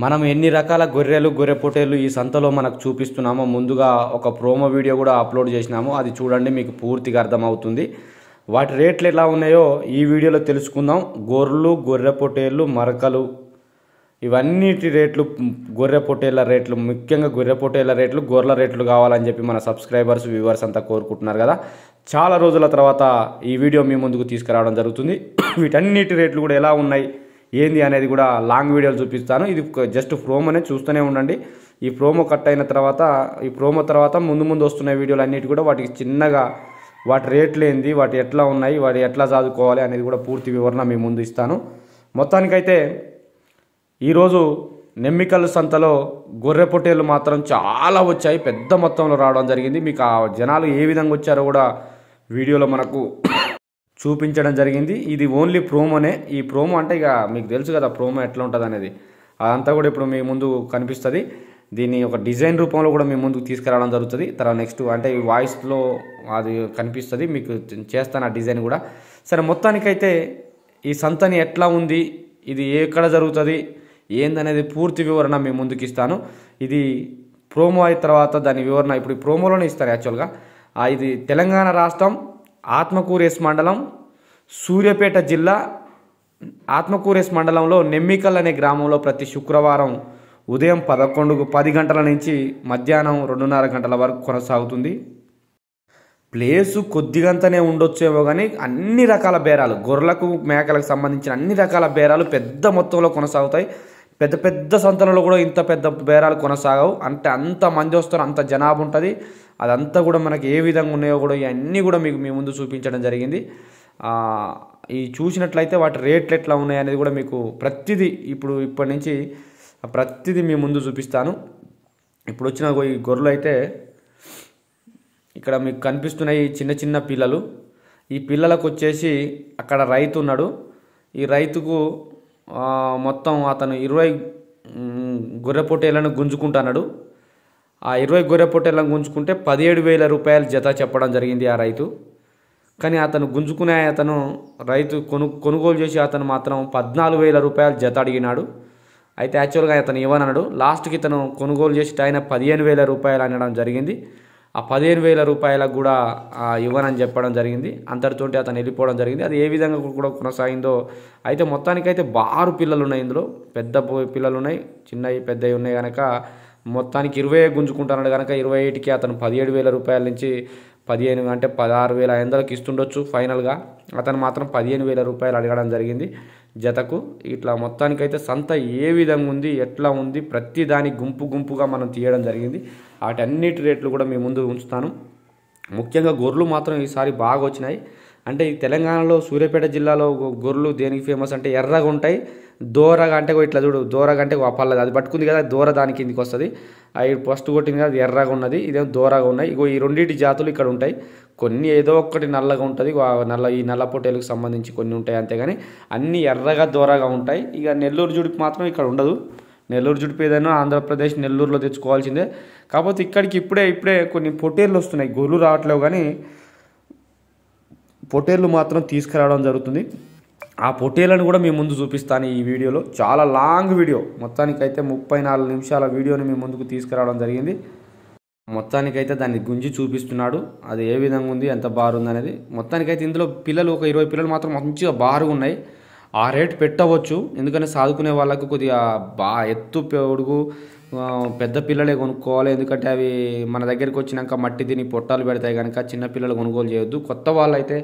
మనం ఎన్ని రకాల గొర్రెలు గొర్రె పొట్టేళ్ళు ఈ సంతలో మనకు చూపిస్తున్నామో ముందుగా ఒక ప్రోమో వీడియో కూడా అప్లోడ్ చేసినాము. అది చూడండి, మీకు పూర్తిగా అర్థమవుతుంది. వాటి రేట్లు ఎలా ఉన్నాయో ఈ వీడియోలో తెలుసుకుందాం. గొర్రెలు, గొర్రె పొట్టేళ్ళు, మరకలు, ఇవన్నిటి రేట్లు, గొర్రె పొట్టేళ్ళ రేట్లు, ముఖ్యంగా గొర్రె పొట్టేళ్ళ రేట్లు, గొర్రెల రేట్లు కావాలని చెప్పి మన సబ్స్క్రైబర్స్, వ్యూవర్స్ అంతా కోరుకుంటున్నారు కదా. చాలా రోజుల తర్వాత ఈ వీడియో మీ ముందుకు తీసుకురావడం జరుగుతుంది. వీటన్నిటి రేట్లు కూడా ఎలా ఉన్నాయి, ఏంది అనేది కూడా లాంగ్ వీడియోలు చూపిస్తాను. ఇది జస్ట్ ప్రోమోనే, చూస్తూనే ఉండండి. ఈ ప్రోమో కట్ అయిన తర్వాత, ఈ ప్రోమో తర్వాత ముందు ముందు వస్తున్న వీడియోలు అన్నిటి కూడా వాటికి చిన్నగా వాటి రేట్లు ఏంది, వాటి ఎట్లా ఉన్నాయి, వాటి ఎట్లా చదువుకోవాలి అనేది కూడా పూర్తి వివరణ మీ ముందు ఇస్తాను. మొత్తానికైతే ఈరోజు నెమ్మికల్ సంతలో గొర్రె పొట్టేళ్ళు మాత్రం చాలా వచ్చాయి, పెద్ద మొత్తంలో రావడం జరిగింది. మీకు ఆ జనాలు ఏ విధంగా వచ్చారో కూడా వీడియోలో మనకు చూపించడం జరిగింది. ఇది ఓన్లీ ప్రోమోనే. ఈ ప్రోమో అంటే ఇక మీకు తెలుసు కదా ప్రోమో ఎట్లా ఉంటుంది అనేది, అదంతా కూడా ఇప్పుడు మీ ముందు కనిపిస్తుంది. దీన్ని ఒక డిజైన్ రూపంలో కూడా మీ ముందుకు తీసుకురావడం జరుగుతుంది. తర్వాత నెక్స్ట్ అంటే ఈ వాయిస్లో అది కనిపిస్తుంది, మీకు చేస్తాను ఆ డిజైన్ కూడా. సరే, మొత్తానికైతే ఈ సంతని ఎట్లా ఉంది, ఇది ఎక్కడ జరుగుతుంది, ఏందనేది పూర్తి వివరణ మీ ముందుకు ఇస్తాను. ఇది ప్రోమో అయిన తర్వాత దాని వివరణ ఇప్పుడు ప్రోమోలోనే ఇస్తారు యాక్చువల్గా. ఇది తెలంగాణ రాష్ట్రం ఆత్మకూరేస్ మండలం, సూర్యాపేట జిల్లా ఆత్మకూరేస్ మండలంలో నెమ్మికల్ అనే గ్రామంలో ప్రతి శుక్రవారం ఉదయం 10 గంటల నుంచి మధ్యాహ్నం 2:30 గంటల వరకు కొనసాగుతుంది. ప్లేసు కొద్దిగంతనే ఉండొచ్చేమో కానీ అన్ని రకాల బేరాలు, గొర్రెలకు మేకలకు సంబంధించిన అన్ని రకాల బేరాలు పెద్ద మొత్తంలో కొనసాగుతాయి. పెద్ద పెద్ద సంతలలో కూడా ఇంత పెద్ద బేరాలు కొనసాగవు. అంటే అంత మంది వస్తారు, అంత జనాభా ఉంటుంది. అదంతా కూడా మనకి ఏ విధంగా ఉన్నాయో కూడా ఇవన్నీ కూడా మీకు మీ ముందు చూపించడం జరిగింది. ఈ చూసినట్లయితే వాటి రేట్లు ఎట్లా ఉన్నాయి అనేది కూడా మీకు ప్రతిదీ ఇప్పటి నుంచి ప్రతిదీ మీ ముందు చూపిస్తాను. ఇప్పుడు వచ్చిన ఈ గొర్రెలు అయితే ఇక్కడ మీకు కనిపిస్తున్నాయి చిన్న చిన్న పిల్లలు. ఈ పిల్లలకు వచ్చేసి అక్కడ రైతు ఉన్నాడు. ఈ రైతుకు మొత్తం అతను 20 గొర్రె పొట్టేళ్లను గుంజుకుంటున్నాడు. ఆ 20 గొర్రె పొట్టేళ్లను గుంజుకుంటే 17,000 రూపాయలు జత చెప్పడం జరిగింది ఆ రైతు. కానీ అతను గుంజుకునే రైతు కొనుగోలు చేసి అతను మాత్రం 14,000 రూపాయలు జత అడిగినాడు. అయితే యాక్చువల్గా అతను ఇవ్వనన్నాడు. లాస్ట్కి ఇతను కొనుగోలు చేసి ఆయన 15,000 రూపాయలు అనడం జరిగింది. ఆ 15,000 రూపాయలకు కూడా ఇవ్వనని చెప్పడం జరిగింది. అంతటితో అతను వెళ్ళిపోవడం జరిగింది. అది ఏ విధంగా కూడా కొనసాగిందో అయితే మొత్తానికైతే బారు పిల్లలు ఉన్నాయి, ఇందులో పెద్ద పిల్లలు ఉన్నాయి, చిన్నవి పెద్దవి ఉన్నాయి. కనుక మొత్తానికి 20 గుంజుకుంటున్నాడు కనుక 28కి అతను 17,000 రూపాయల నుంచి 15 అంటే 16,500కి ఇస్తుండొచ్చు. ఫైనల్గా అతను మాత్రం 15,000 రూపాయలు అడగడం జరిగింది జతకు. ఇట్లా మొత్తానికైతే సంత ఏ విధంగా ఉంది, ఎట్లా ఉంది, ప్రతి దాని గుంపుగా మనం తీయడం జరిగింది. వాటన్నిటి రేట్లు కూడా మీ ముందు ఉంచుతాను. ముఖ్యంగా గొర్రెలు మాత్రం ఈసారి బాగా వచ్చినాయి. అంటే ఈ తెలంగాణలో సూర్యాపేట జిల్లాలో గొర్రెలు దేనికి ఫేమస్ అంటే ఎర్రగా ఉంటాయి, దోరగా అంటే ఇట్లా చూడు, దోరగా అంటే పల్లది అది పట్టుకుంది కదా, దోర దాని కిందికి వస్తుంది. అవి ఫస్ట్ కొట్టింది కదా, అది ఎర్రగా ఉన్నది, ఇదేమో దోరగా ఉన్నాయి. ఇగో ఈ రెండింటి జాతులు ఇక్కడ ఉంటాయి. కొన్ని ఏదో ఒక్కటి నల్లగా ఉంటుంది, ఈ నల్ల పొట్టేలకు సంబంధించి కొన్ని ఉంటాయి, అంతేగాని అన్నీ ఎర్రగా దోరగా ఉంటాయి. ఇక నెల్లూరు జుడిపి మాత్రం ఇక్కడ ఉండదు. నెల్లూరు జుడిపి ఏదైనా ఆంధ్రప్రదేశ్ నెల్లూరులో తెచ్చుకోవాల్సిందే. కాకపోతే ఇక్కడికి ఇప్పుడే కొన్ని పొట్టేళ్ళు వస్తున్నాయి, గొర్రెలు రావట్లేవు, కానీ పొట్టేళ్ళు మాత్రం తీసుకురావడం జరుగుతుంది. ఆ పొట్టేళ్ళను కూడా మీ ముందు చూపిస్తాను ఈ వీడియోలో. చాలా లాంగ్ వీడియో, మొత్తానికైతే 34 నిమిషాల వీడియోని మీ ముందుకు తీసుకురావడం జరిగింది. మొత్తానికైతే దాన్ని గుంజి చూపిస్తున్నాడు, అది ఏ విధంగా ఉంది, ఎంత బారుంది అనేది. మొత్తానికైతే ఇందులో పిల్లలు ఒక 20 పిల్లలు మాత్రం మంచిగా బారుగా ఉన్నాయి. ఆ రేటు పెట్టవచ్చు, ఎందుకంటే సాదుకునే వాళ్ళకు కొద్దిగా ఎత్తు పొడుగు పెద్ద పిల్లలే కొనుక్కోవాలి. ఎందుకంటే అవి మన దగ్గరికి వచ్చినాక మట్టి తిని పొట్టాలు పెడతాయి కనుక చిన్న పిల్లలు కొనుగోలు చేయొద్దు. కొత్త వాళ్ళు అయితే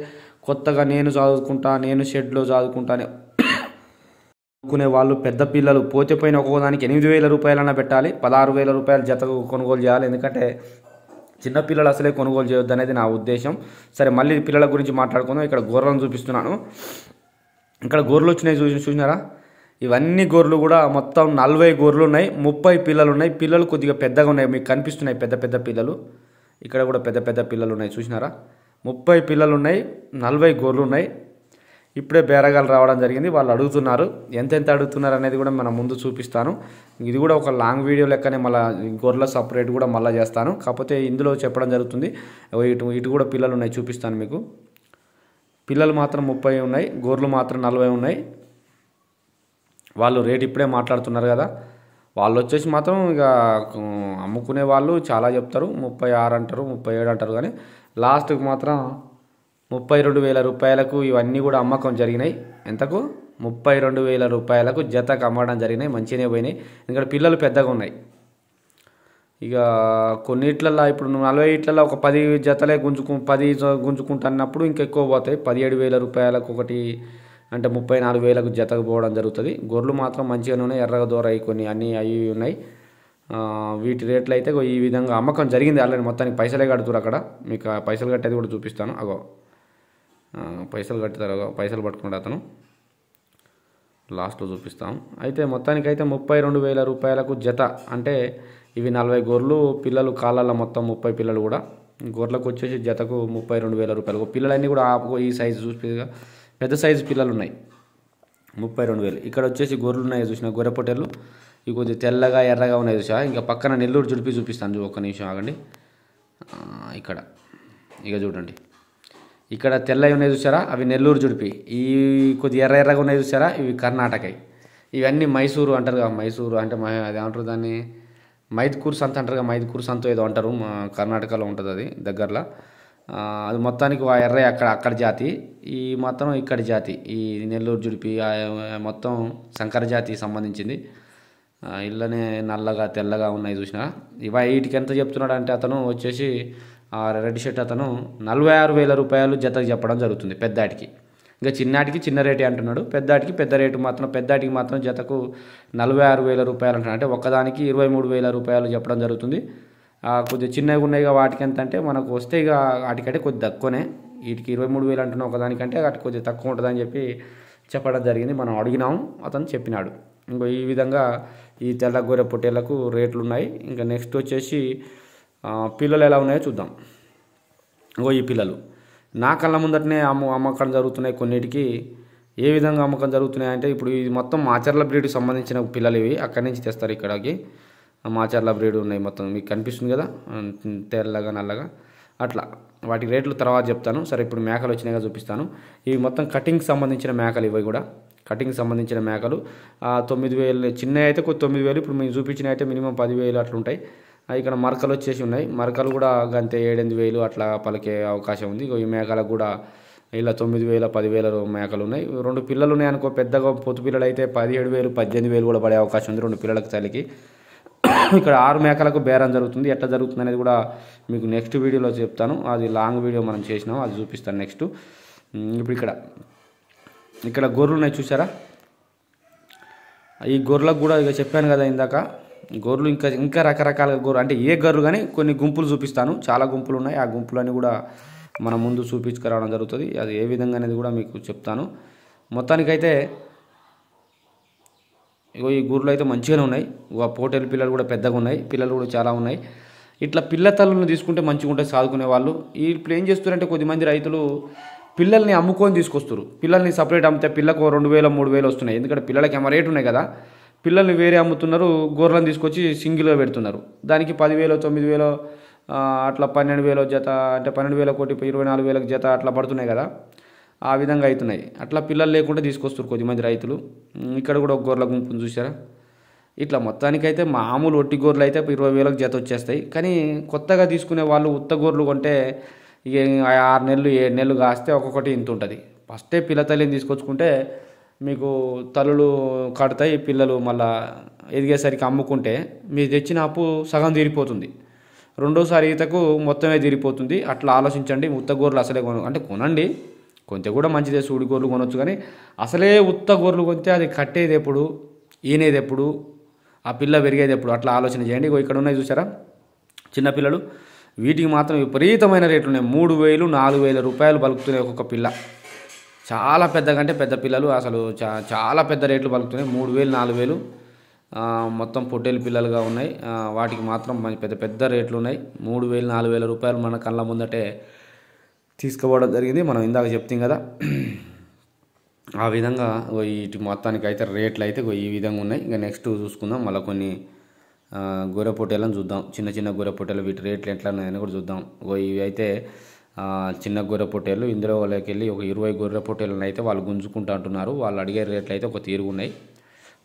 కొత్తగా నేను చదువుకుంటా, నేను షెడ్లో చదువుకుంటానే కొనుక్కునే వాళ్ళు, పెద్ద పిల్లలు పోతే పోయిన ఒక్కోదానికి 8,000 రూపాయలన్నా పెట్టాలి, 16,000 రూపాయలు జతకు కొనుగోలు చేయాలి. ఎందుకంటే చిన్నపిల్లలు అసలే కొనుగోలు చేయొద్దు అనేది నా ఉద్దేశం. సరే, మళ్ళీ పిల్లల గురించి మాట్లాడుకుందాం. ఇక్కడ గొర్రెలను చూపిస్తున్నాను. ఇక్కడ గొర్రెలు వచ్చినాయి, చూసినారా? ఇవన్నీ గొర్రెలు కూడా మొత్తం 40 గొర్రెలు ఉన్నాయి, 30 పిల్లలు ఉన్నాయి. పిల్లలు కొద్దిగా పెద్దగా ఉన్నాయి, మీకు కనిపిస్తున్నాయి పెద్ద పెద్ద పిల్లలు. ఇక్కడ కూడా పెద్ద పెద్ద పిల్లలు ఉన్నాయి, చూసినారా? 30 పిల్లలు ఉన్నాయి, 40 గొర్రెలు ఉన్నాయి. ఇప్పుడే బేరగాలు రావడం జరిగింది, వాళ్ళు అడుగుతున్నారు. ఎంతెంత అడుగుతున్నారు అనేది కూడా మనం ముందు చూపిస్తాను. ఇది కూడా ఒక లాంగ్ వీడియో లెక్కనే మళ్ళీ గొర్రెల సపరేట్ కూడా మళ్ళీ చేస్తాను. కాకపోతే ఇందులో చెప్పడం జరుగుతుంది. ఇటు కూడా పిల్లలు ఉన్నాయి, చూపిస్తాను మీకు. పిల్లలు మాత్రం 30 ఉన్నాయి, గొర్రెలు మాత్రం 40 ఉన్నాయి. వాళ్ళు రేట్ ఇప్పుడే మాట్లాడుతున్నారు కదా, వాళ్ళు వచ్చేసి మాత్రం ఇక అమ్ముకునే వాళ్ళు చాలా చెప్తారు, 36 అంటారు, 37 అంటారు. కానీ లాస్ట్కి మాత్రం 32,000 రూపాయలకు ఇవన్నీ కూడా అమ్మకం జరిగినాయి. ఎంతకు? 32,000 రూపాయలకు జతకు అమ్మడం జరిగినాయి. మంచిగానే పోయినాయి, ఎందుకంటే పిల్లలు పెద్దగా ఉన్నాయి. ఇక కొన్నిట్లలో ఇప్పుడు 40 ఇట్లలో ఒక 10 జతలే 10 గుంజుకుంటున్నప్పుడు ఇంకా ఎక్కువ పోతాయి. 17,000 రూపాయలకు ఒకటి అంటే 34,000కు జతకు పోవడం జరుగుతుంది. గొర్రెలు మాత్రం మంచిగానే ఉన్నాయి, ఎర్రగా దూరాయి, కొన్ని అన్నీ అవి ఉన్నాయి. వీటి రేట్లు అయితే ఈ విధంగా అమ్మకం జరిగింది ఆల్రెడీ. మొత్తానికి పైసలే కడుతురు అక్కడ. మీకు ఆ పైసలు కట్టేది కూడా చూపిస్తాను. అగో పైసలు కట్టుతారు, పైసలు పట్టుకుంటే అతను లాస్ట్లో చూపిస్తాం. అయితే మొత్తానికైతే 32,000 రూపాయలకు జత. అంటే ఇవి 40 గొర్రెలు, పిల్లలు కాళ్ళల్లో మొత్తం 30 పిల్లలు కూడా. గొర్రెలకు వచ్చేసి జతకు 32,000 రూపాయలు. పిల్లలన్నీ కూడా ఈ సైజు చూసి పెద్ద సైజు పిల్లలు ఉన్నాయి, 32,000. ఇక్కడ వచ్చేసి గొర్రెలు ఉన్నాయి చూసిన, గొర్రె పొట్టేళ్ళు. ఇవి కొద్దిగా తెల్లగా ఎర్రగా ఉన్నాయి చూసా. ఇంకా పక్కన నెల్లూరు జుడిపి చూపిస్తాను, ఒక్క నిమిషం ఆగండి. ఇక్కడ ఇక చూడండి, ఇక్కడ తెల్లవి ఉన్నాయి చూసారా, అవి నెల్లూరు జుడిపి. ఈ కొద్దిగా ఎర్రగా ఉన్నాయి చూసారా, ఇవి కర్ణాటకవి. ఇవన్నీ మైసూరు అంటారు కదా, మైసూరు అంటే అది ఏమంటారు దాన్ని, మైదుకూరు సంత అంటారు కదా, మైదుకూరు సంత ఏదో అంటారు, కర్ణాటకలో ఉంటుంది అది దగ్గరలో. అది మొత్తానికి ఎర్ర అక్కడ జాతి, ఈ మొత్తం ఇక్కడి జాతి. ఈ నెల్లూరు జుడిపి మొత్తం సంకర జాతికి సంబంధించింది. ఇళ్ళనే నల్లగా తెల్లగా ఉన్నాయి చూసినా. వీటికి ఎంత చెప్తున్నాడు అంటే అతను వచ్చేసి రెడ్ షర్ట్ అతను 46,000 రూపాయలు జతకు చెప్పడం జరుగుతుంది పెద్దాటికి. ఇంకా చిన్నాటికి చిన్న రేటే అంటున్నాడు, పెద్దాటికి పెద్ద రేటు మాత్రం, పెద్దాటికి మాత్రం జతకు 46,000 రూపాయలు అంటున్నాడు. అంటే ఒక్కదానికి 23,000 రూపాయలు చెప్పడం జరుగుతుంది. కొద్దిగా చిన్నగా ఉన్నాయి వాటికి ఎంత అంటే మనకు వస్తే ఇక వాటికంటే కొద్ది తక్కువనే. వీటికి 23,000 అంటున్నాం ఒకదానికంటే, వాటికి కొద్దిగా తక్కువ ఉంటుందని చెప్పి చెప్పడం జరిగింది. మనం అడిగినాము, అతను చెప్పినాడు. ఇంకో ఈ విధంగా ఈ తెల్ల గొర్రె పొట్టేళ్లకు రేట్లు ఉన్నాయి. ఇంకా నెక్స్ట్ వచ్చేసి పిల్లలు ఎలా ఉన్నాయో చూద్దాం. ఇంకో ఈ పిల్లలు నా కళ్ళ ముందటనే అమ్మకం జరుగుతున్నాయి. కొన్నిటికి ఏ విధంగా అమ్మకం జరుగుతున్నాయి అంటే, ఇప్పుడు ఇది మొత్తం మాచర్ల బ్రీడ్కి సంబంధించిన పిల్లలు. ఇవి అక్కడి నుంచి తెస్తారు ఇక్కడికి. మాచర్ల బ్రీడ్ ఉన్నాయి మొత్తం, మీకు కనిపిస్తుంది కదా తెల్లగా నల్లగా అట్లా. వాటి రేట్లు తర్వాత చెప్తాను. సరే, ఇప్పుడు మేకలు వచ్చినాయిగా చూపిస్తాను. ఇవి మొత్తం కటింగ్కి సంబంధించిన మేకలు. ఇవి కూడా కటింగ్ సంబంధించిన మేకలు. 9,000 చిన్నవి అయితే కొద్ది 9,000, ఇప్పుడు మేము చూపించినవి అయితే మినిమం 10,000 అట్లా ఉంటాయి. ఇక్కడ మరకలు వచ్చేసి ఉన్నాయి, మరకలు కూడా గంతే 7,000 అట్లా పలికే అవకాశం ఉంది. ఈ మేకలకు కూడా ఇలా 9,000 10,000 మేకలు ఉన్నాయి. 2 పిల్లలు ఉన్నాయి అనుకో, పెద్దగా పొత్తు పిల్లలు అయితే 17,000 18,000 కూడా పడే అవకాశం ఉంది 2 పిల్లలకు తల్లికి. ఇక్కడ 6 మేకలకు బేరం జరుగుతుంది. ఎట్లా జరుగుతుంది అనేది కూడా మీకు నెక్స్ట్ వీడియోలో చెప్తాను. అది లాంగ్ వీడియో మనం చేసినాం, అది చూపిస్తాను నెక్స్ట్. ఇప్పుడు ఇక్కడ గొర్రెలు ఉన్నాయి చూసారా. ఈ గొర్రెలకు కూడా ఇక చెప్పాను కదా ఇందాక, గొర్రెలు ఇంకా రకరకాల గొర్రెలు అంటే ఏ గొర్రెలు కానీ కొన్ని గుంపులు చూపిస్తాను. చాలా గుంపులు ఉన్నాయి, ఆ గుంపులన్నీ కూడా మన ముందు చూపించుకురావడం జరుగుతుంది. అది ఏ విధంగా అనేది కూడా మీకు చెప్తాను. మొత్తానికైతే ఇగో ఈ గొర్రెలు అయితే మంచిగానే ఉన్నాయి. పోటేలు పిల్లలు కూడా పెద్దగా ఉన్నాయి, పిల్లలు కూడా చాలా ఉన్నాయి. ఇట్లా పిల్ల తల్లులను తీసుకుంటే మంచిగా ఉంటాయి సాదుకునే వాళ్ళు. ఇప్పుడు ఏం చేస్తారంటే కొద్దిమంది రైతులు పిల్లల్ని అమ్ముకొని తీసుకొస్తారు. పిల్లల్ని సపరేట్ అమ్మితే పిల్లకు 2,000 3,000 వస్తున్నాయి. ఎందుకంటే పిల్లలకి ఏమో రేటు ఉన్నాయి కదా, పిల్లల్ని వేరే అమ్ముతున్నారు, గొర్రెలను తీసుకొచ్చి సింగిల్గా పెడుతున్నారు. దానికి 10,000 9,000 అట్లా 12,000 జత, అంటే 12,000 కోటి 24,000 జత అట్లా పడుతున్నాయి కదా, ఆ విధంగా అవుతున్నాయి. అట్లా పిల్లలు లేకుండా తీసుకొస్తారు కొద్దిమంది రైతులు. ఇక్కడ కూడా ఒక గొర్రెల గుంపును చూసారా. ఇట్లా మొత్తానికైతే మామూలు ఒట్టి గొర్రెలు అయితే 20,000 జత వచ్చేస్తాయి. కానీ కొత్తగా తీసుకునే వాళ్ళు ఉత్త గొర్రెలు కొంటే ఇక 6 నెలలు 7 నెలలు కాస్తే ఒక్కొక్కటి ఇంత ఉంటుంది. ఫస్టే పిల్ల తల్లిని తీసుకొచ్చుకుంటే మీకు తల్లులు కడతాయి, పిల్లలు మళ్ళీ ఎదిగేసరికి అమ్ముకుంటే మీరు తెచ్చిన అప్పు సగం తీరిపోతుంది. రెండోసారి ఈతకు మొత్తమే తీరిపోతుంది. అట్లా ఆలోచించండి. ఉత్త గొర్రెలు అసలే అంటే కొనండి, కొంత కూడా మంచిదే, సూడి గొర్రెలు కొనవచ్చు. కానీ అసలే ఉత్త గొర్రెలు కొంటే అది కట్టేది ఎప్పుడు, ఈనేది ఎప్పుడు, ఆ పిల్ల పెరిగేది ఎప్పుడు, అట్లా ఆలోచన చేయండి. ఇక్కడ ఉన్నాయి చూసారా చిన్నపిల్లలు, వీటికి మాత్రం విపరీతమైన రేట్లు ఉన్నాయి. 3,000 4,000 రూపాయలు పలుకుతున్నాయి ఒక్కొక్క పిల్ల. చాలా పెద్దగా అంటే పెద్ద పిల్లలు, అసలు చాలా పెద్ద రేట్లు పలుకుతున్నాయి. 3,000 4,000 మొత్తం పొట్టేలు పిల్లలుగా ఉన్నాయి. వాటికి మాత్రం పెద్ద పెద్ద రేట్లు ఉన్నాయి. 3,000 4,000 రూపాయలు మన కళ్ళ ముందటే తీసుకోవడం జరిగింది. మనం ఇందాక చెప్తాం కదా, ఆ విధంగా వీటి మొత్తానికి అయితే రేట్లు అయితే ఈ విధంగా ఉన్నాయి. ఇంకా నెక్స్ట్ చూసుకుందాం. మళ్ళీ కొన్ని గొర్రె పొట్టేలను చూద్దాం. చిన్న చిన్న గొర్రె పొట్టేలు, వీటి రేట్లు ఎట్లా ఉన్నాయని కూడా చూద్దాం. ఇవి అయితే చిన్న గొర్రె పొట్టేలు. ఇందులో వాళ్ళకి వెళ్ళి ఒక 20 గొర్రె పొట్టేలను అయితే వాళ్ళు గుంజుకుంటూ అంటున్నారు. వాళ్ళు అడిగే రేట్లు అయితే ఒక తీరు ఉన్నాయి.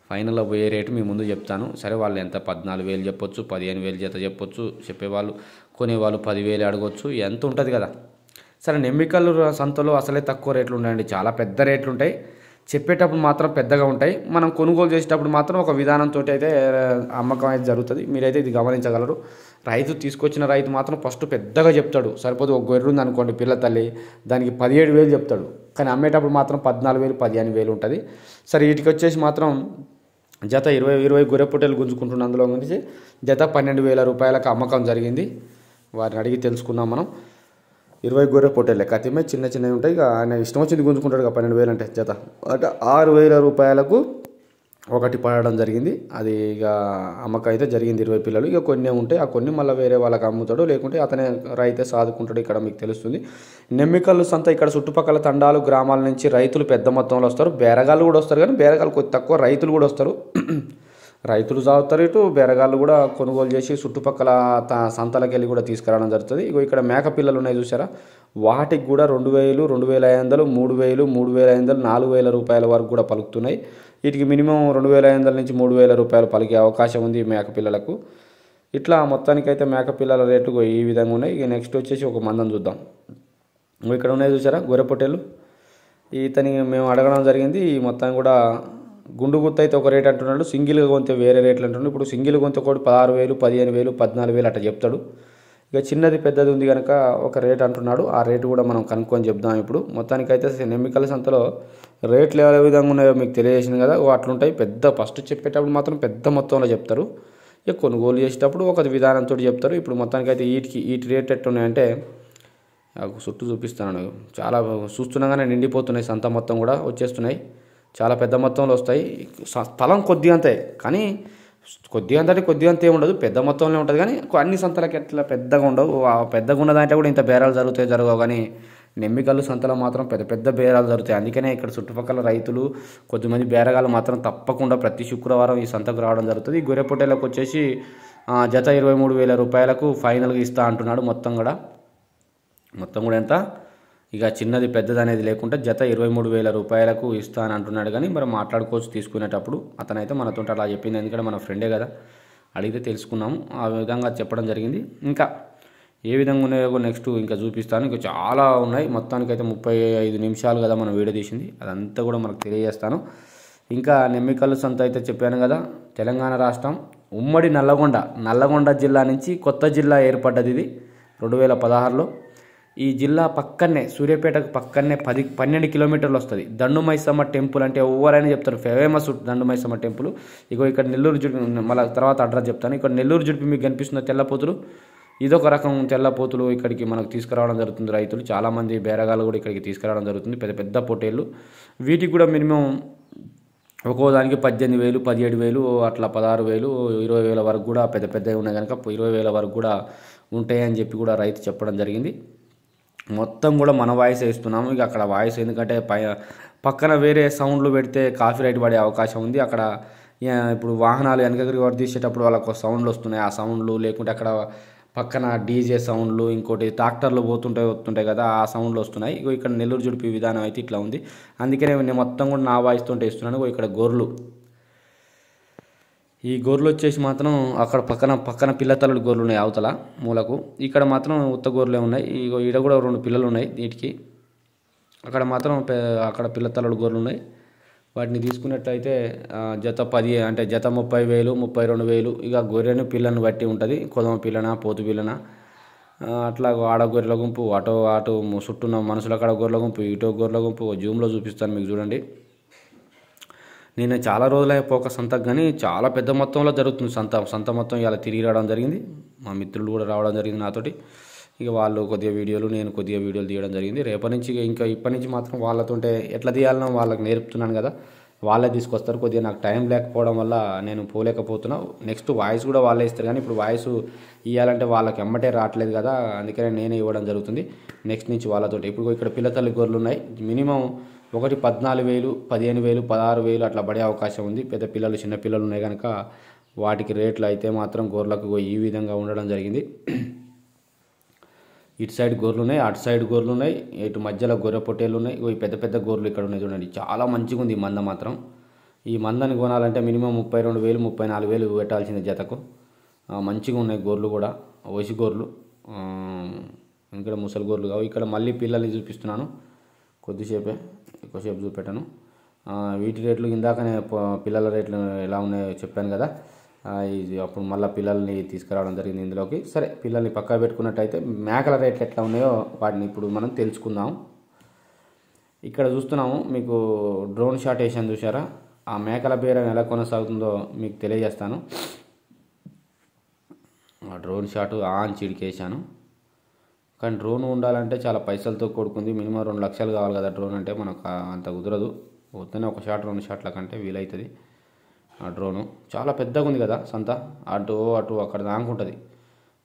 ఫైనల్లో పోయే రేటు మీ ముందు చెప్తాను. సరే వాళ్ళు ఎంత 14,000 చెప్పొచ్చు, 15,000 జత చెప్పొచ్చు, చెప్పేవాళ్ళు కొనేవాళ్ళు 10,000 అడగొచ్చు, ఎంత ఉంటుంది కదా. సరే నెమ్మికల్లు సంతలో అసలే తక్కువ రేట్లు ఉన్నాయండి, చాలా పెద్ద రేట్లు ఉంటాయి. చెప్పేటప్పుడు మాత్రం పెద్దగా ఉంటాయి, మనం కొనుగోలు చేసేటప్పుడు మాత్రం ఒక విధానంతో అయితే అమ్మకం అయితే జరుగుతుంది. మీరైతే ఇది గమనించగలరు. రైతు తీసుకొచ్చిన రైతు మాత్రం ఫస్ట్ పెద్దగా చెప్తాడు. సరిపోదు ఒక గొర్రె ఉంది అనుకోండి పిల్ల తల్లి, దానికి 17,000 చెప్తాడు, కానీ అమ్మేటప్పుడు మాత్రం 14,000 15,000 ఉంటుంది. సరే వీటికి వచ్చేసి మాత్రం జత 20 గొర్రె పొట్టేలు గుంజుకుంటున్న అందులో నుంచి జత 12,000 రూపాయలకు అమ్మకం జరిగింది. వారిని అడిగి తెలుసుకున్నాం మనం. 20 గొర్రె పొట్టేలు లెక్క అతిమే చిన్న చిన్నవి ఉంటాయి, ఇక ఆయన ఇష్టం వచ్చింది గుంజుకుంటాడు. 12,000 అంటే జత అంటే 6,000 రూపాయలకు ఒకటి పడడం జరిగింది. అది ఇక అమ్మకం అయితే జరిగింది 20 పిల్లలు. ఇక కొన్ని ఉంటాయి, ఆ కొన్ని మళ్ళీ వేరే వాళ్ళకి అమ్ముతాడు, లేకుంటే అతనే రైతే సాదుకుంటాడు. ఇక్కడ మీకు తెలుస్తుంది. నెమ్మికల్లు సంత ఇక్కడ చుట్టుపక్కల తండాలు గ్రామాల నుంచి రైతులు పెద్ద మొత్తంలో వస్తారు. బేరగాళ్ళు కూడా వస్తారు, కానీ బేరగాళ్ళు కొద్ది తక్కువ, రైతులు కూడా వస్తారు. రైతులు సాగుతారు, ఇటు బేరగాళ్ళు కూడా కొనుగోలు చేసి చుట్టుపక్కల సంతలకు వెళ్ళి కూడా తీసుకురావడం జరుగుతుంది. ఇగో ఇక్కడ మేక పిల్లలు ఉన్నాయి చూసారా, వాటికి కూడా 2,000, 2,500, 3,000, 3,500, 4,000 రూపాయల వరకు కూడా పలుకుతున్నాయి. వీటికి మినిమం 2,500 నుంచి 3,000 రూపాయలు పలికే అవకాశం ఉంది మేక పిల్లలకు. ఇట్లా మొత్తానికైతే మేక పిల్లల రేట్లు ఈ విధంగా ఉన్నాయి. ఇక నెక్స్ట్ వచ్చేసి ఒక మందం చూద్దాం. ఇక్కడ ఉన్నాయి చూసారా గొర్రె పొట్టేలు, ఇతని మేము అడగడం జరిగింది. ఈ మొత్తం కూడా గుండు గుత్త అయితే ఒక రేట్ అంటున్నాడు, సింగిల్గా కొంత వేరే రేట్లు అంటున్నాడు. ఇప్పుడు సింగిల్ కొంత ఒకటి 16,000, 15,000, 14,000 అట్లా చెప్తాడు. ఇక చిన్నది పెద్దది ఉంది కనుక ఒక రేట్ అంటున్నాడు, ఆ రేటు కూడా మనం కనుక్కొని చెప్దాం. ఇప్పుడు మొత్తానికైతే నెమ్మికల సంతలో రేట్లు ఏ విధంగా ఉన్నాయో మీకు తెలియజేసింది కదా, అట్లుంటాయి. పెద్ద ఫస్ట్ చెప్పేటప్పుడు మాత్రం పెద్ద మొత్తంలో చెప్తారు, ఇక కొనుగోలు చేసేటప్పుడు ఒక విధానంతో చెప్తారు. ఇప్పుడు మొత్తానికైతే వీటి రేట్ ఎట్టున్నాయంటే చుట్టూ చూపిస్తాను, చాలా చూస్తున్నాగానే నిండిపోతున్నాయి. సంత మొత్తం కూడా వచ్చేస్తున్నాయి, చాలా పెద్ద మొత్తంలో వస్తాయి. స్థలం కొద్దిగా అంతే, కానీ కొద్దిగా అంత అంటే కొద్దిగా అంతే ఉండదు, పెద్ద మొత్తంలో ఉంటుంది. కానీ అన్ని సంతలకి ఎట్లా పెద్దగా ఉండవు, పెద్దగా ఉన్న దాంట్లో కూడా ఇంత బేరాలు జరగవు. కానీ నెమ్మికల్లు సంతలో మాత్రం పెద్ద పెద్ద బేరాలు జరుగుతాయి. అందుకనే ఇక్కడ చుట్టుపక్కల రైతులు కొద్దిమంది బేరగాళ్ళు మాత్రం తప్పకుండా ప్రతి శుక్రవారం ఈ సంతకు రావడం జరుగుతుంది. ఈ గొర్రె పొట్టేలకు వచ్చేసి జత 23,000 రూపాయలకు ఫైనల్గా ఇస్తా అంటున్నాడు. మొత్తం కూడా ఎంత, ఇక చిన్నది పెద్దది అనేది లేకుండా జత 23,000 రూపాయలకు ఇస్తా అని అంటున్నాడు. కానీ మరి మాట్లాడుకోవచ్చు తీసుకునేటప్పుడు, అతనైతే మనతో అలా చెప్పింది, ఎందుకంటే మన ఫ్రెండే కదా, అడిగితే తెలుసుకున్నాము. ఆ విధంగా చెప్పడం జరిగింది. ఇంకా ఏ విధంగా ఉన్నాయో నెక్స్ట్ ఇంకా చూపిస్తాను. ఇంకా చాలా ఉన్నాయి. మొత్తానికైతే 35 నిమిషాలు కదా మనం వీడియో తీసింది, అదంతా కూడా మనకు తెలియజేస్తాను. ఇంకా నెమ్మికల్లు సంత అయితే చెప్పాను కదా, తెలంగాణ రాష్ట్రం ఉమ్మడి నల్లగొండ జిల్లా నుంచి కొత్త జిల్లా ఏర్పడ్డది. ఇది 2016లో. ఈ జిల్లా పక్కనే సూర్యాపేటకు పక్కనే 12 కిలోమీటర్లు వస్తుంది. దండుమైసమ్మ టెంపుల్ అంటే ఎవరైనా చెప్తారు, ఫేమస్ దండుమైసమ్మ టెంపుల్. ఇగో ఇక్కడ నెల్లూరు జుడిపి, మళ్ళీ తర్వాత అడ్రస్ చెప్తాను. ఇక్కడ నెల్లూరు జుడిపి మీకు కనిపిస్తున్న తెల్లపోతులు, ఇదొక రకం తెల్లపోతులు ఇక్కడికి మనకు తీసుకురావడం జరుగుతుంది. రైతులు చాలామంది బేరగాళ్ళు కూడా ఇక్కడికి తీసుకురావడం జరుగుతుంది, పెద్ద పెద్ద పొట్టేళ్ళు. వీటికి కూడా మినిమం ఒక్కో దానికి 18,000, 17,000 అట్లా 16,000, 20,000 వరకు కూడా పెద్ద పెద్దవి ఉన్నాయి కనుక 20,000 వరకు కూడా ఉంటాయని చెప్పి కూడా రైతు చెప్పడం జరిగింది. మొత్తం కూడా మన వాయిస్ ఇస్తున్నాము. ఇక అక్కడ వాయిస్ ఎందుకంటే పక్కన వేరే సౌండ్లు పెడితే కాపీ రైట్ పడే అవకాశం ఉంది. అక్కడ ఇప్పుడు వాహనాలు వెనకకి వర్దీసేటప్పుడు వాళ్ళకు సౌండ్లు వస్తున్నాయి, ఆ సౌండ్లు, లేకుంటే అక్కడ పక్కన డీజే సౌండ్లు, ఇంకోటి ట్రాక్టర్లు వస్తుంటాయి కదా, ఆ సౌండ్లు వస్తున్నాయి. ఇగో ఇక్కడ నెల్లూరు జుడిపి విధానం అయితే ఇట్లా ఉంది. అందుకనే నేను మొత్తం కూడా నా వాయిస్తో ఇస్తున్నాను. ఇక్కడ గొర్రెలు, ఈ గొర్రెలు వచ్చేసి మాత్రం అక్కడ పక్కన పిల్లతల్లుడు గొర్రెలు ఉన్నాయి అవతల మూలకు. ఇక్కడ మాత్రం ఉత్త గొర్రెలే ఉన్నాయి. ఈడ కూడా 2 పిల్లలు ఉన్నాయి వీటికి. అక్కడ మాత్రం అక్కడ పిల్లతల్లుడు గొర్రెలు ఉన్నాయి. వాటిని తీసుకున్నట్టయితే జత 10 అంటే జత 30,000, 32,000. ఇక గొర్రెను పిల్లను బట్టి ఉంటుంది, కొదమ పిల్లన పోతు పిల్లన అట్లా. ఆడ గొర్రెల గుంపు, అటు చుట్టూన్న మనుషుల కాడ గొర్రెల గుంపు, ఇటో గొర్రెల గుంపు. జూమ్లో చూపిస్తాను మీకు చూడండి. నేను చాలా రోజులైపోక సంతకు, కానీ చాలా పెద్ద మొత్తంలో జరుగుతుంది సంత మొత్తం. ఇలా తిరిగి రావడం జరిగింది, మా మిత్రులు కూడా రావడం జరిగింది నాతోటి. ఇక వాళ్ళు కొద్దిగా వీడియోలు, నేను కొద్దిగా వీడియోలు తీయడం జరిగింది. రేపటి నుంచి ఇప్పటి నుంచి మాత్రం వాళ్ళతోటే ఎట్లా తీయాలనో వాళ్ళకి నేర్పుతున్నాను కదా, వాళ్ళే తీసుకొస్తారు. కొద్దిగా నాకు టైం లేకపోవడం వల్ల నేను పోలేకపోతున్నా. నెక్స్ట్ వాయిస్ కూడా వాళ్ళే ఇస్తారు, కానీ ఇప్పుడు వాయిస్ ఇవ్వాలంటే వాళ్ళకి ఎమ్మటే రావట్లేదు కదా, అందుకనే నేనే ఇవ్వడం జరుగుతుంది నెక్స్ట్ నుంచి వాళ్ళతోటి. ఇప్పుడు ఇక్కడ పిల్లతల్లి గొర్రెలు ఉన్నాయి. మినిమం ఒకటి 14,000, 15,000, 16,000 అట్లా పడే అవకాశం ఉంది. పెద్ద పిల్లలు, చిన్న పిల్లలు ఉన్నాయి కనుక వాటికి రేట్లు అయితే మాత్రం గొర్రెలకు ఈ విధంగా ఉండడం జరిగింది. ఇటు సైడ్ గొర్రెలు ఉన్నాయి, అటు సైడ్ గొర్రెలు ఉన్నాయి, ఇటు మధ్యలో గొర్రె పొట్టేళ్ళు ఉన్నాయి. ఈ పెద్ద పెద్ద గొర్రెలు ఇక్కడ ఉన్నాయి చూడండి, చాలా మంచిగా ఉంది మంద మాత్రం. ఈ మందని కొనాలంటే మినిమం 32,000 34,000 పెట్టాల్సిందే జతకు. మంచిగా ఉన్నాయి గొర్రెలు కూడా, వసి గొర్రెలు, ఇక్కడ ముసలి గొర్రెలు కావు. ఇక్కడ మళ్ళీ పిల్లల్ని చూపిస్తున్నాను, కొద్దిసేపే ఎక్కువసేపు చూపెట్టాను. వీటి రేట్లు ఇందాకనే పిల్లల రేట్లు ఎలా ఉన్నాయో చెప్పాను కదా, ఇది అప్పుడు మళ్ళీ పిల్లల్ని తీసుకురావడం జరిగింది ఇందులోకి. సరే, పిల్లల్ని పక్కా పెట్టుకున్నట్టయితే మేకల రేట్లు ఎట్లా ఉన్నాయో వాటిని ఇప్పుడు మనం తెలుసుకుందాం. ఇక్కడ చూస్తున్నాము, మీకు డ్రోన్ షాట్ వేసాను చూసారా, ఆ మేకల బేరం ఎలా కొనసాగుతుందో మీకు తెలియజేస్తాను. ఆ డ్రోన్ షాట్ ఆన్ చిడికేసాను. కానీ డ్రోన్ ఉండాలంటే చాలా పైసలతో కూడుకుంది. మినిమం 2 లక్షలు కావాలి కదా డ్రోన్ అంటే, మనకు అంత కుదరదు. వద్దనే ఒక షాట్ 2 షాట్ల కంటే వీలవుతుంది. ఆ డ్రోను చాలా పెద్దగా ఉంది కదా సంత, అటు అక్కడ దాకుంటుంది.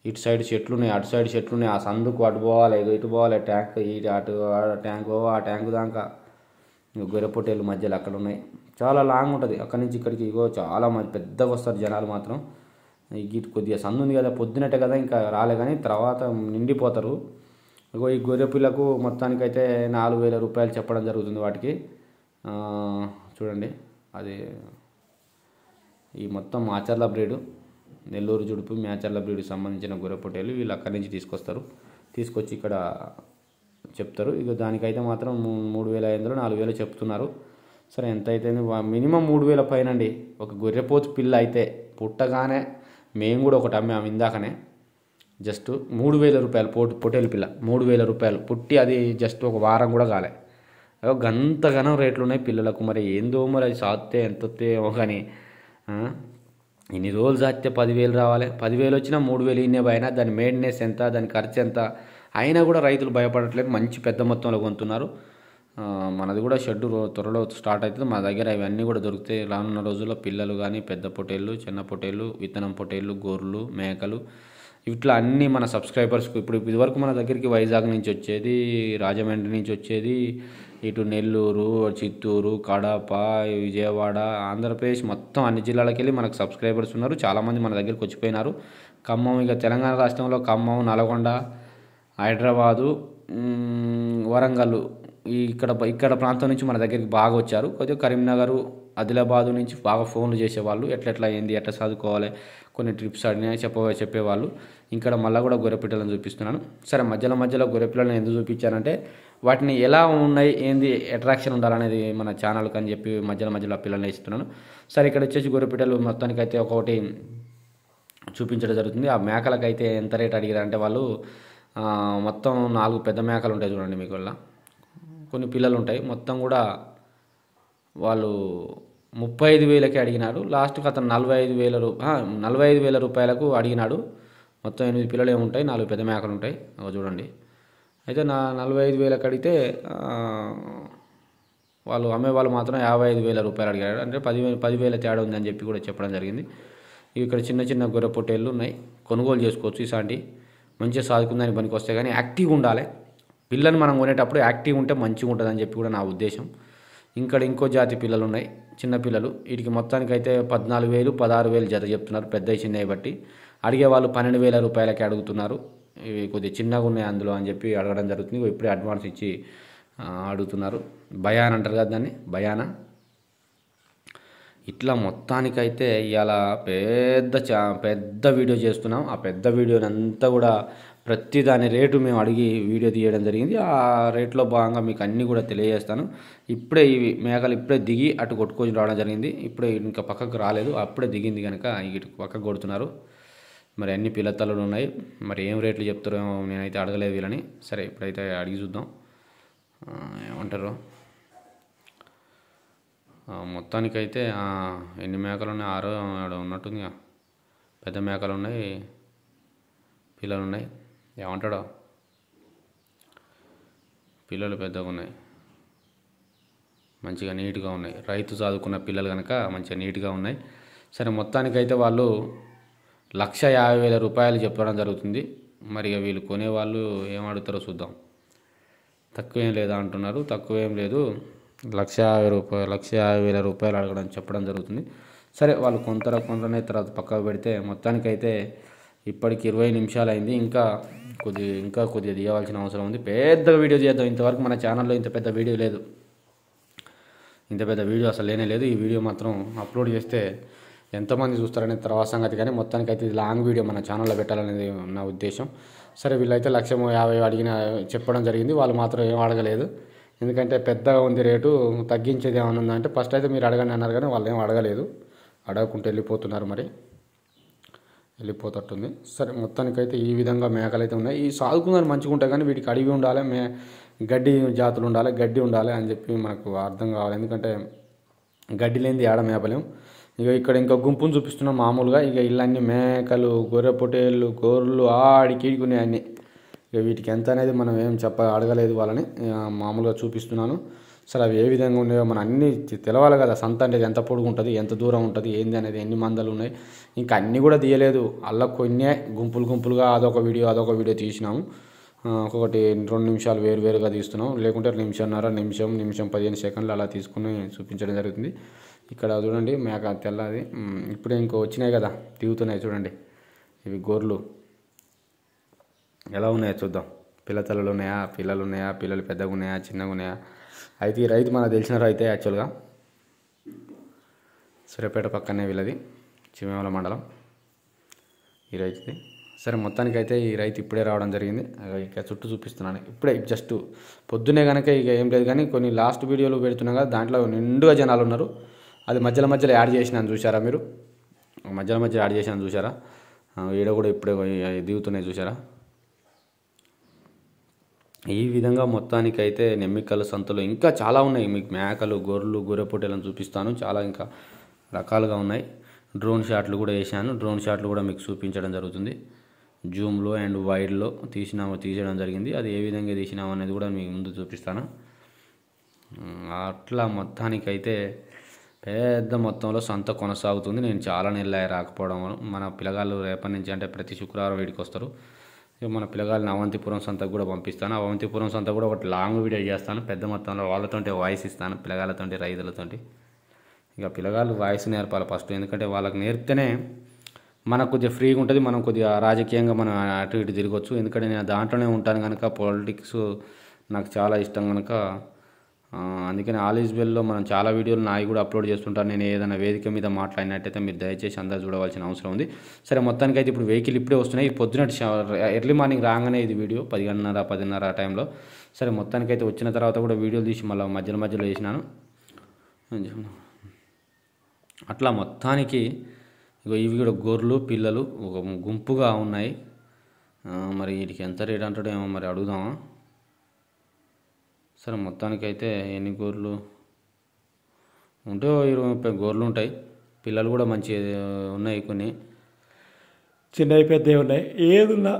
ఇటు సైడ్ చెట్లు ఉన్నాయి, అటు సైడ్ చెట్లు ఉన్నాయి. ఆ సందుకు అటు పోవాలి, ఇటు పోవాలి, ట్యాంక్ ఇటు అటు ట్యాంక్ ఆ ట్యాంకు దాకా గొర్రె పొట్టేళ్ళు మధ్యలో అక్కడ ఉన్నాయి. చాలా లాంగ్ ఉంటుంది అక్కడి నుంచి ఇక్కడికి. ఇగో చాలా పెద్దగా వస్తారు జనాలు మాత్రం. ఇటు కొద్దిగా సందు ఉంది కదా, పొద్దునట్టే కదా ఇంకా రాలే, కానీ తర్వాత నిండిపోతారు. ఇగో ఈ గొర్రె పిల్లకు మొత్తానికైతే 4,000 రూపాయలు చెప్పడం జరుగుతుంది వాటికి. చూడండి, అది ఈ మొత్తం మాచర్ల బ్రీడు, నెల్లూరు జుడుపు మాచర్ల బ్రీడ్కి సంబంధించిన గొర్రె పొట్టేళ్ళు. వీళ్ళు అక్కడి నుంచి తీసుకొచ్చి ఇక్కడ చెప్తారు. ఇక దానికైతే మాత్రం 3,500 4,000 చెప్తున్నారు. సరే, ఎంత అయితే మినిమం 3,000 పైనండి. ఒక గొర్రెపోతు పిల్ల అయితే పుట్టగానే మేము కూడా ఒకటి అమ్మాము ఇందాకనే, జస్ట్ 3,000 రూపాయలు పొట్టేలు పిల్ల, 3,000 రూపాయలు పుట్టి అది జస్ట్ ఒక వారం కూడా కాలే. గంతగానం రేట్లు ఉన్నాయి పిల్లలకు. మరి ఏందో మరి అది సాత్తే ఎంత వస్తేమో, కానీ ఇన్ని రోజులు సాత్తే 10,000 రావాలి. 10,000 వచ్చినా 3,000 ఇన్నే పోయినా దాని మెయింటెనెన్స్ ఎంత, దాని ఖర్చు ఎంత అయినా కూడా రైతులు భయపడట్లేదు, మంచి పెద్ద మొత్తంలో కొంటున్నారు. మనది కూడా షెడ్డు త్వరలో స్టార్ట్ అవుతుంది. మా దగ్గర ఇవన్నీ కూడా దొరుకుతాయి రానున్న రోజుల్లో. పిల్లలు కానీ, పెద్ద పొట్టేళ్ళు, చిన్న పొట్టేళ్ళు, విత్తనం పొట్టేళ్ళు, గొర్రెలు, మేకలు, ఇట్లా అన్నీ మన సబ్స్క్రైబర్స్కు. ఇప్పుడు ఇదివరకు మన దగ్గరికి వైజాగ్ నుంచి వచ్చేది, రాజమండ్రి నుంచి వచ్చేది, ఇటు నెల్లూరు, చిత్తూరు, కడప, విజయవాడ, ఆంధ్రప్రదేశ్, మొత్తం అన్ని జిల్లాలకు వెళ్ళి మనకు సబ్స్క్రైబర్స్ ఉన్నారు. చాలామంది మన దగ్గరికి వచ్చిపోయినారు. ఖమ్మం, ఇక తెలంగాణ రాష్ట్రంలో ఖమ్మం, నల్గొండ, హైదరాబాదు, వరంగల్, ఇక్కడ ప్రాంతం నుంచి మన దగ్గరికి బాగా వచ్చారు. కొద్దిగా కరీంనగర్, ఆదిలాబాదు నుంచి బాగా ఫోన్లు చేసేవాళ్ళు, ఎట్లా ఏంది, ఎట్లా చదువుకోవాలి, కొన్ని ట్రిప్స్ అడిగినా చెప్పేవాళ్ళు. ఇక్కడ మళ్ళీ కూడా గొర్రె పిల్లలను చూపిస్తున్నాను. సరే, మధ్యలో గొర్రె పిల్లలను ఎందుకు చూపించానంటే వాటిని ఎలా ఉన్నాయి, ఏంది అట్రాక్షన్ ఉండాలనేది మన ఛానల్కి అని చెప్పి మధ్యలో పిల్లల్ని ఇస్తున్నాను. సరే, ఇక్కడ వచ్చేసి గొర్రె పిల్లలు మొత్తానికైతే ఒకటి చూపించడం జరుగుతుంది. ఆ మేకలకైతే ఎంత రేట్ అడిగారంటే వాళ్ళు మొత్తం 4 పెద్ద మేకలు ఉంటాయి చూడండి మీకు. వల్ల కొన్ని పిల్లలు ఉంటాయి. మొత్తం కూడా వాళ్ళు 35,000కి అడిగినాడు. లాస్ట్కి అతను 45,000 రూపాయలకు అడిగినాడు. మొత్తం 8 పిల్లలు ఏముంటాయి, 4 పెద్ద మేకలు ఉంటాయి. చూడండి, అయితే 45,000కి అడిగితే వాళ్ళు అమ్మేవాళ్ళు మాత్రం 55,000 రూపాయలు అడిగాడు. అంటే 10,000 తేడా ఉందని చెప్పి కూడా చెప్పడం జరిగింది. ఇక్కడ చిన్న గొర్రె పొట్టేళ్ళు ఉన్నాయి, కొనుగోలు చేసుకోవచ్చు. ఇసాంటి మంచిగా సాదుకుందానికి పనికి వస్తే, కానీ యాక్టివ్గా ఉండాలి. పిల్లని మనం కొనేటప్పుడు యాక్టివ్ ఉంటే మంచిగా ఉంటుందని చెప్పి కూడా నా ఉద్దేశం. ఇంకో జాతి పిల్లలు ఉన్నాయి, చిన్న పిల్లలు. వీటికి మొత్తానికైతే 14,000 16,000 జత చెప్తున్నారు, పెద్దవి చిన్నవి బట్టి. అడిగే వాళ్ళు 12,000 రూపాయలకి అడుగుతున్నారు. ఇవి కొద్దిగా చిన్నగా ఉన్నాయి అందులో అని చెప్పి అడగడం జరుగుతుంది. ఇప్పుడే అడ్వాన్స్ ఇచ్చి అడుగుతున్నారు. బయాన్ అంటారు కదా దాన్ని, బయానా. ఇట్లా మొత్తానికైతే ఇవాళ పెద్ద వీడియో చేస్తున్నాం. ఆ పెద్ద వీడియోని అంతా కూడా ప్రతి దాని రేటు మేము అడిగి వీడియో తీయడం జరిగింది. ఆ రేట్లో భాగంగా మీకు అన్నీ కూడా తెలియజేస్తాను. ఇప్పుడే ఇవి మేకలు ఇప్పుడే దిగి అటు కొట్టుకొని రావడం జరిగింది. ఇప్పుడే ఇంకా పక్కకు రాలేదు, అప్పుడే దిగింది కనుక ఇటు పక్కకు కొడుతున్నారు. మరి అన్ని పిల్లతల్లులు ఉన్నాయి. మరి ఏం రేట్లు చెప్తారో నేనైతే అడగలేదు వీళ్ళని. సరే, ఇప్పుడైతే అడిగి చూద్దాం ఏమంటారు. మొత్తానికైతే ఎన్ని మేకలు ఉన్నాయి, 6 ఉన్నట్టుంది. పెద్ద మేకలు ఉన్నాయి, పిల్లలు ఉన్నాయి. ఏమంటాడో, పిల్లలు పెద్దగా ఉన్నాయి, మంచిగా నీట్గా ఉన్నాయి. రైతు చదువుకున్న పిల్లలు కనుక మంచిగా నీట్గా ఉన్నాయి. సరే, మొత్తానికైతే వాళ్ళు 1,50,000 రూపాయలు చెప్పడం జరుగుతుంది. మరి వీళ్ళు కొనేవాళ్ళు ఏం అడుగుతారో చూద్దాం. తక్కువేం లేదా అంటున్నారు. తక్కువేం లేదు, 1,50,000 రూపాయలు అడగడం చెప్పడం జరుగుతుంది. సరే, వాళ్ళు కొంతనే తర్వాత పక్కకు పెడితే మొత్తానికైతే ఇప్పటికి 20 నిమిషాలు అయింది. ఇంకా కొద్దిగా తీయవలసిన అవసరం ఉంది. పెద్ద వీడియో చేద్దాం. ఇంతవరకు మన ఛానల్లో ఇంత పెద్ద వీడియో లేదు. ఇంత పెద్ద వీడియో అసలు లేనే లేదు. ఈ వీడియో మాత్రం అప్లోడ్ చేస్తే ఎంతమంది చూస్తారనే తర్వాత సంగతి, కానీ మొత్తానికైతే ఇది లాంగ్ వీడియో మన ఛానల్లో పెట్టాలనేది నా ఉద్దేశం. సరే, వీళ్ళైతే 1,50,000 అడిగిన చెప్పడం జరిగింది. వాళ్ళు మాత్రం ఏం అడగలేదు, ఎందుకంటే పెద్దగా ఉంది రేటు, తగ్గించేది ఏమైనా ఉందంటే ఫస్ట్ అయితే మీరు అడగండి అన్నారు, కానీ వాళ్ళు ఏం అడగలేదు. అడగకుంటే వెళ్ళిపోతున్నారు, మరి వెళ్ళిపోతట్టుంది. సరే, మొత్తానికైతే ఈ విధంగా మేకలు అయితే ఉన్నాయి. ఈ సాగుకున్నారు మంచిగా ఉంటాయి, కానీ వీటికి అడవి ఉండాలి, గడ్డి జాతులు ఉండాలి, గడ్డి ఉండాలి అని చెప్పి మనకు అర్థం కావాలి. ఎందుకంటే గడ్డి లేనిది ఏడ మేపలేం. ఇక ఇక్కడ ఇంకా గుంపును చూపిస్తున్నాం మామూలుగా. ఇక ఇళ్ళన్నీ మేకలు, గొర్రె పొట్టేళ్ళు, గొర్రెలు ఆడికీడుకునే అన్నీ. ఇక వీటికి ఎంత అనేది మనం ఏం అడగలేదు వాళ్ళని, మామూలుగా చూపిస్తున్నాను. సరే, అవి ఏ విధంగా ఉన్నాయో మనం అన్నీ తెలవాలి కదా. సంత అనేది ఎంత పొడుగు ఉంటుంది, ఎంత దూరం ఉంటుంది, ఏంది అనేది, ఎన్ని మందలు ఉన్నాయి, ఇంకా అన్నీ కూడా తీయలేదు. అలా కొన్నే గుంపులుగా అదొక వీడియో తీసినాము. ఒక్కొక్కటి 2 నిమిషాలు వేరుగా తీస్తున్నాం, లేకుంటే నిమిషం 15 సెకండ్లు అలా తీసుకుని చూపించడం జరుగుతుంది. ఇక్కడ చూడండి మేక తెల్లది, ఇప్పుడే ఇంకో వచ్చినాయి కదా, దిగుతున్నాయి చూడండి. ఇవి గొర్రెలు ఎలా ఉన్నాయో చూద్దాం. పిల్లలు ఉన్నాయా, పిల్లలు పెద్దగా ఉన్నాయా, చిన్నగా ఉన్నాయా. అయితే ఈ రైతు మనకు తెలిసిన రైతే యాక్చువల్గా, సూర్యాపేట పక్కనే వీళ్ళది, చిమేమల మండలం ఈ రైతుది. సరే, మొత్తానికైతే ఈ రైతు ఇప్పుడే రావడం జరిగింది. ఇక చుట్టూ చూపిస్తున్నాను ఇప్పుడే, జస్ట్ పొద్దునే కనుక ఇక ఏం లేదు, కానీ కొన్ని లాస్ట్ వీడియోలు పెడుతున్నాం కదా, దాంట్లో నిండుగా జనాలు ఉన్నారు. అది మధ్యలో యాడ్ చేసినాను చూసారా మీరు, మధ్యలో యాడ్ చేసినాను చూసారా. ఈడ కూడా ఇప్పుడే దిగుతున్నాయి చూసారా. ఈ విధంగా మొత్తానికైతే నెమ్మికల సంతలో ఇంకా చాలా ఉన్నాయి. మీకు మేకలు, గొర్రెలు, గొర్రె పొట్టేలను చూపిస్తాను. చాలా ఇంకా రకాలుగా ఉన్నాయి. డ్రోన్ షాట్లు కూడా వేసాను. డ్రోన్ షాట్లు కూడా మీకు చూపించడం జరుగుతుంది. జూమ్లో అండ్ వైడ్లో తీయడం జరిగింది. అది ఏ విధంగా తీసినాము అనేది కూడా మీకు ముందు చూపిస్తాను. అట్లా మొత్తానికైతే పెద్ద మొత్తంలో సంత కొనసాగుతుంది. నేను చాలా నెలలు రాకపోవడం వల్ల మన పిల్లగాళ్ళు రేపటి నుంచి అంటే ప్రతి శుక్రవారం వీడికి వస్తారు. మన పిల్లగాళ్ళని అవంతిపురం సంతకు కూడా పంపిస్తాను. అవంతిపురం సంత కూడా ఒకటి లాంగ్ వీడియో చేస్తాను. పెద్ద మొత్తంలో వాళ్ళతోటి వాయిస్ ఇస్తాను, పిల్లగాళ్ళతోటి, రైతులతోటి. ఇక పిల్లగాళ్ళు వాయిస్ నేర్పాలి ఫస్ట్, ఎందుకంటే వాళ్ళకి నేర్పితేనే మనకు కొద్దిగా ఫ్రీగా ఉంటుంది. మనం కొద్దిగా రాజకీయంగా మనం అటు ఇటు తిరగవచ్చు. ఎందుకంటే నేను దాంట్లోనే ఉంటాను కనుక, పాలిటిక్స్ నాకు చాలా ఇష్టం కనుక, అందుకని ఆల్ ఈజ్ వెల్లో మనం చాలా వీడియోలు నాయి కూడా అప్లోడ్ చేస్తుంటాను. నేను ఏదైనా వేదిక మీద మాట్లాడినట్టయితే మీరు దయచేసి అందరూ చూడవలసిన అవసరం ఉంది. సరే, మొత్తానికైతే ఇప్పుడు వెహికల్ ఇప్పుడే వస్తున్నాయి. పొద్దున ఎర్లీ మార్నింగ్ రాగానే ఇది వీడియో 10:30 ఆ టైంలో. సరే, మొత్తానికైతే వచ్చిన తర్వాత కూడా వీడియోలు తీసి మళ్ళీ మధ్యలో వేసినాను. అట్లా మొత్తానికి ఇవి కూడా గొర్రెలు, పిల్లలు ఒక గుంపుగా ఉన్నాయి. మరి వీటికి ఎంత రేట్ అంటాడో ఏమో, మరి అడుగుదామా. సరే, మొత్తానికైతే ఎన్ని గొర్రెలు ఉంటే 20-30 గొర్రెలు ఉంటాయి. పిల్లలు కూడా మంచి ఉన్నాయి, కొన్ని చిన్నవి పెద్దవి ఉన్నాయి. ఏదున్నా